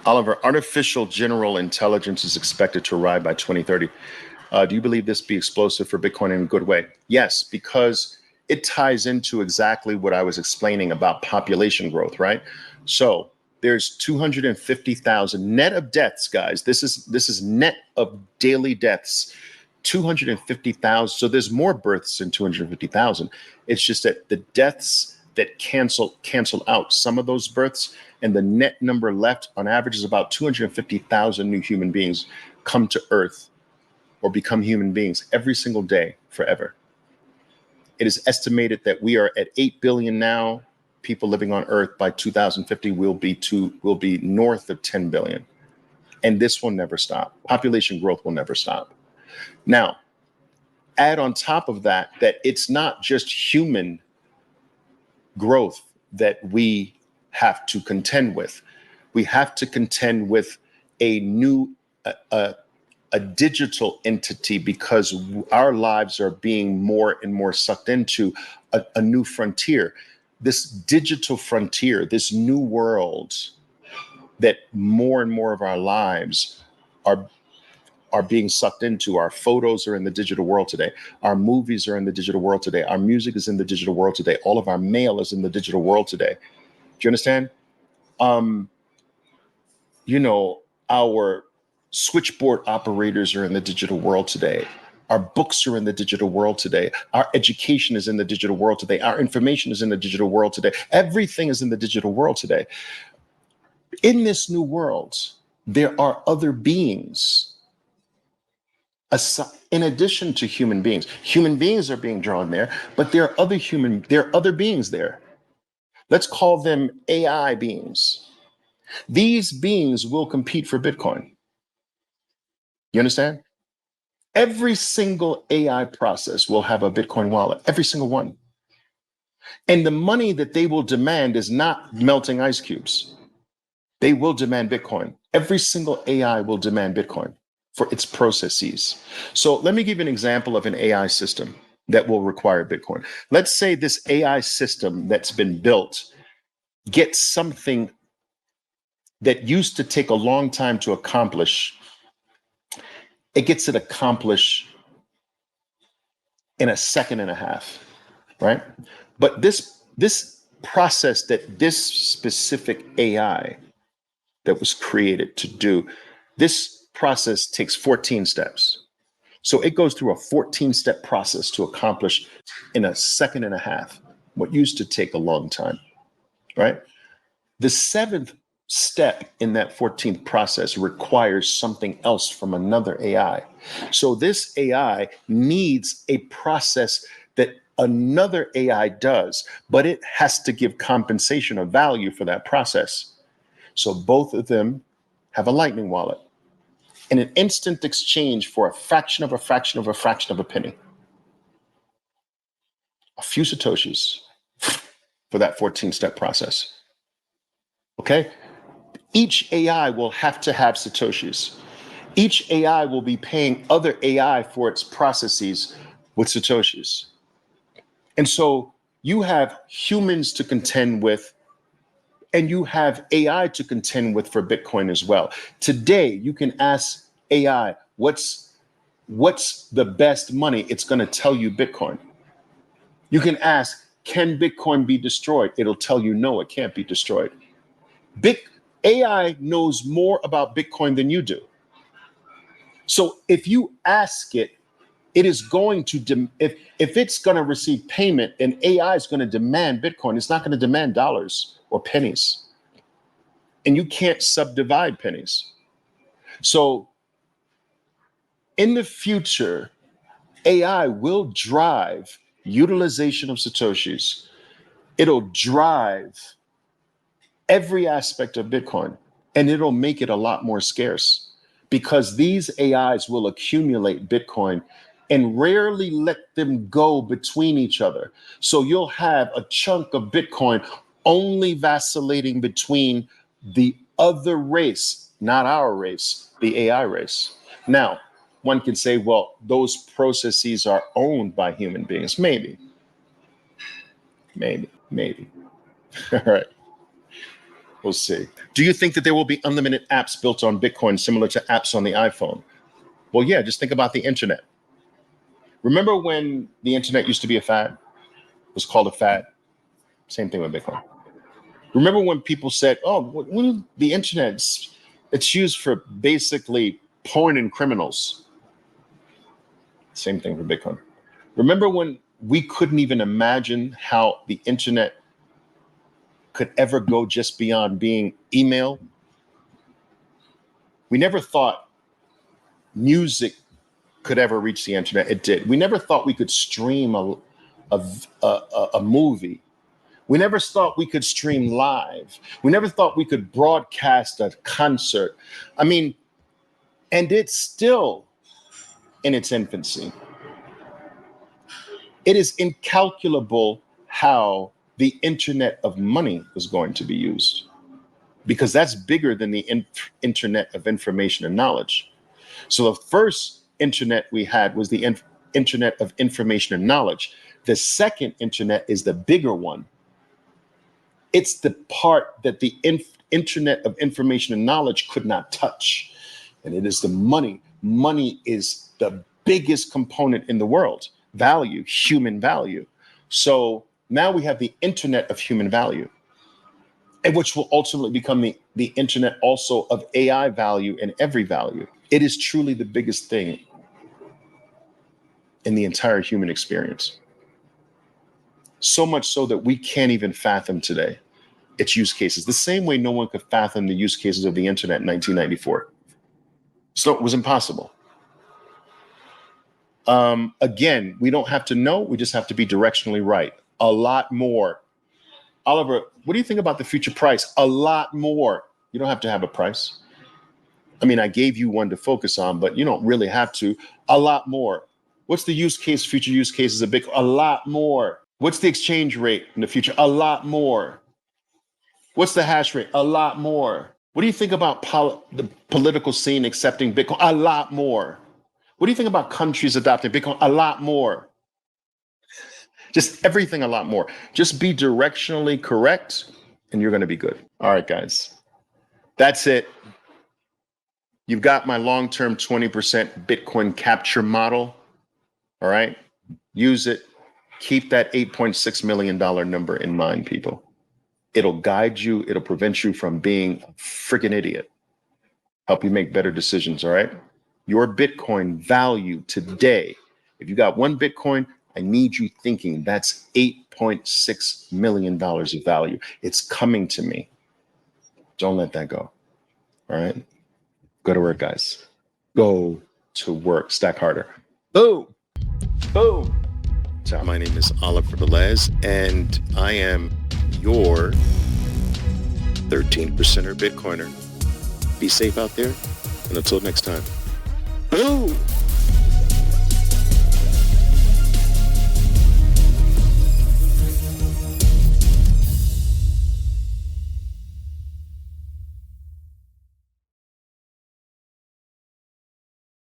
Oliver, artificial general intelligence is expected to arrive by 2030. Do you believe this be explosive for Bitcoin in a good way? Yes, because it ties into exactly what I was explaining about population growth, right? So there's 250,000 net of deaths, guys. This is net of daily deaths. 250,000. So there's more births than 250,000. It's just that the deaths that cancel out some of those births, and the net number left on average is about 250,000 new human beings come to Earth or become human beings every single day forever. It is estimated that we are at 8 billion now. People living on Earth by 2050 will be north of 10 billion. And this will never stop. Population growth will never stop. Now, add on top of that it's not just human growth that we have to contend with. We have to contend with a new, a digital entity, because our lives are being more and more sucked into a new frontier. This digital frontier, this new world that more and more of our lives are are being sucked into. Our photos are in the digital world today. Our movies are in the digital world today. Our music is in the digital world today. All of our mail is in the digital world today. Do you understand? Um, our switchboard operators are in the digital world today. Our books are in the digital world today. Our education is in the digital world today. Our information is in the digital world today. Everything is in the digital world today. In this new world, there are other beings in addition to human beings. Human beings are being drawn there, but there are other beings there. Let's call them AI beings. These beings will compete for Bitcoin. You understand? Every single AI process will have a Bitcoin wallet, every single one. And the money that they will demand is not melting ice cubes. They will demand Bitcoin. Every single AI will demand Bitcoin for its processes. So let me give you an example of an AI system that will require Bitcoin. Let's say this AI system that's been built gets something that used to take a long time to accomplish. It gets it accomplished in a second and a half, right? But this process that this specific AI that was created to do, this process takes 14 steps. So it goes through a 14-step process to accomplish in a second and a half what used to take a long time, right? The seventh step in that 14th process requires something else from another AI. So this AI needs a process that another AI does, but it has to give compensation or value for that process. So both of them have a Lightning wallet in an instant exchange for a fraction of a fraction of a fraction of a penny. A few Satoshis for that 14-step process. Okay? Each AI will have to have Satoshis. Each AI will be paying other AI for its processes with Satoshis. And so you have humans to contend with, and you have AI to contend with for Bitcoin as well. Today, you can ask AI, what's the best money? It's going to tell you Bitcoin. You can ask, can Bitcoin be destroyed? It'll tell you, no, it can't be destroyed. AI knows more about Bitcoin than you do. So if you ask it, it is going to, if it's going to receive payment and AI is going to demand Bitcoin, it's not going to demand dollars or pennies. And you can't subdivide pennies. So in the future, AI will drive utilization of Satoshis. It'll drive every aspect of Bitcoin, and it'll make it a lot more scarce because these AIs will accumulate Bitcoin and rarely let them go between each other. So you'll have a chunk of Bitcoin only vacillating between the other race, not our race, the AI race. Now, one can say, well, those processes are owned by human beings. Maybe. All right. We'll see. Do you think that there will be unlimited apps built on Bitcoin similar to apps on the iPhone? Well, yeah, just think about the internet. Remember when the internet used to be a fad? It was called a fad. Same thing with Bitcoin. Remember when people said, oh, the internet, it's used for basically porn and criminals. Same thing for Bitcoin. Remember when we couldn't even imagine how the internet could ever go just beyond being email? We never thought music could ever reach the internet. It did. We never thought we could stream a movie. We never thought we could stream live. We never thought we could broadcast a concert. I mean, and it's still in its infancy. It is incalculable how the internet of money is going to be used, because that's bigger than the internet of information and knowledge. So the first internet we had was the internet of information and knowledge. The second internet is the bigger one. It's the part that the internet of information and knowledge could not touch. And it is the money. Money is the biggest component in the world. Value, human value. So now we have the internet of human value, and which will ultimately become the internet also of AI value and every value. It is truly the biggest thing in the entire human experience. So much so that we can't even fathom today its use cases, the same way no one could fathom the use cases of the internet in 1994. So it was impossible. Again, we don't have to know, we just have to be directionally right. A lot more. Oliver, what do you think about the future price? A lot more. You don't have to have a price. I mean, I gave you one to focus on, but you don't really have to. A lot more. What's the use case, future use cases of Bitcoin? A lot more. What's the exchange rate in the future? A lot more. What's the hash rate? A lot more. What do you think about the political scene accepting Bitcoin? A lot more. What do you think about countries adopting Bitcoin? A lot more. Just everything a lot more. Just be directionally correct and you're going to be good. All right, guys. That's it. You've got my long-term 20% Bitcoin capture model. All right. Use it. Keep that $8.6 million number in mind, people. It'll guide you. It'll prevent you from being a freaking idiot. Help you make better decisions. All right. Your Bitcoin value today, if you got one Bitcoin, I need you thinking that's $8.6 million of value. It's coming to me. Don't let that go. All right. Go to work, guys. Go to work. Stack harder. Boom. Boom. So my name is Oliver Velez, and I am your 13%er Bitcoiner. Be safe out there, and until next time.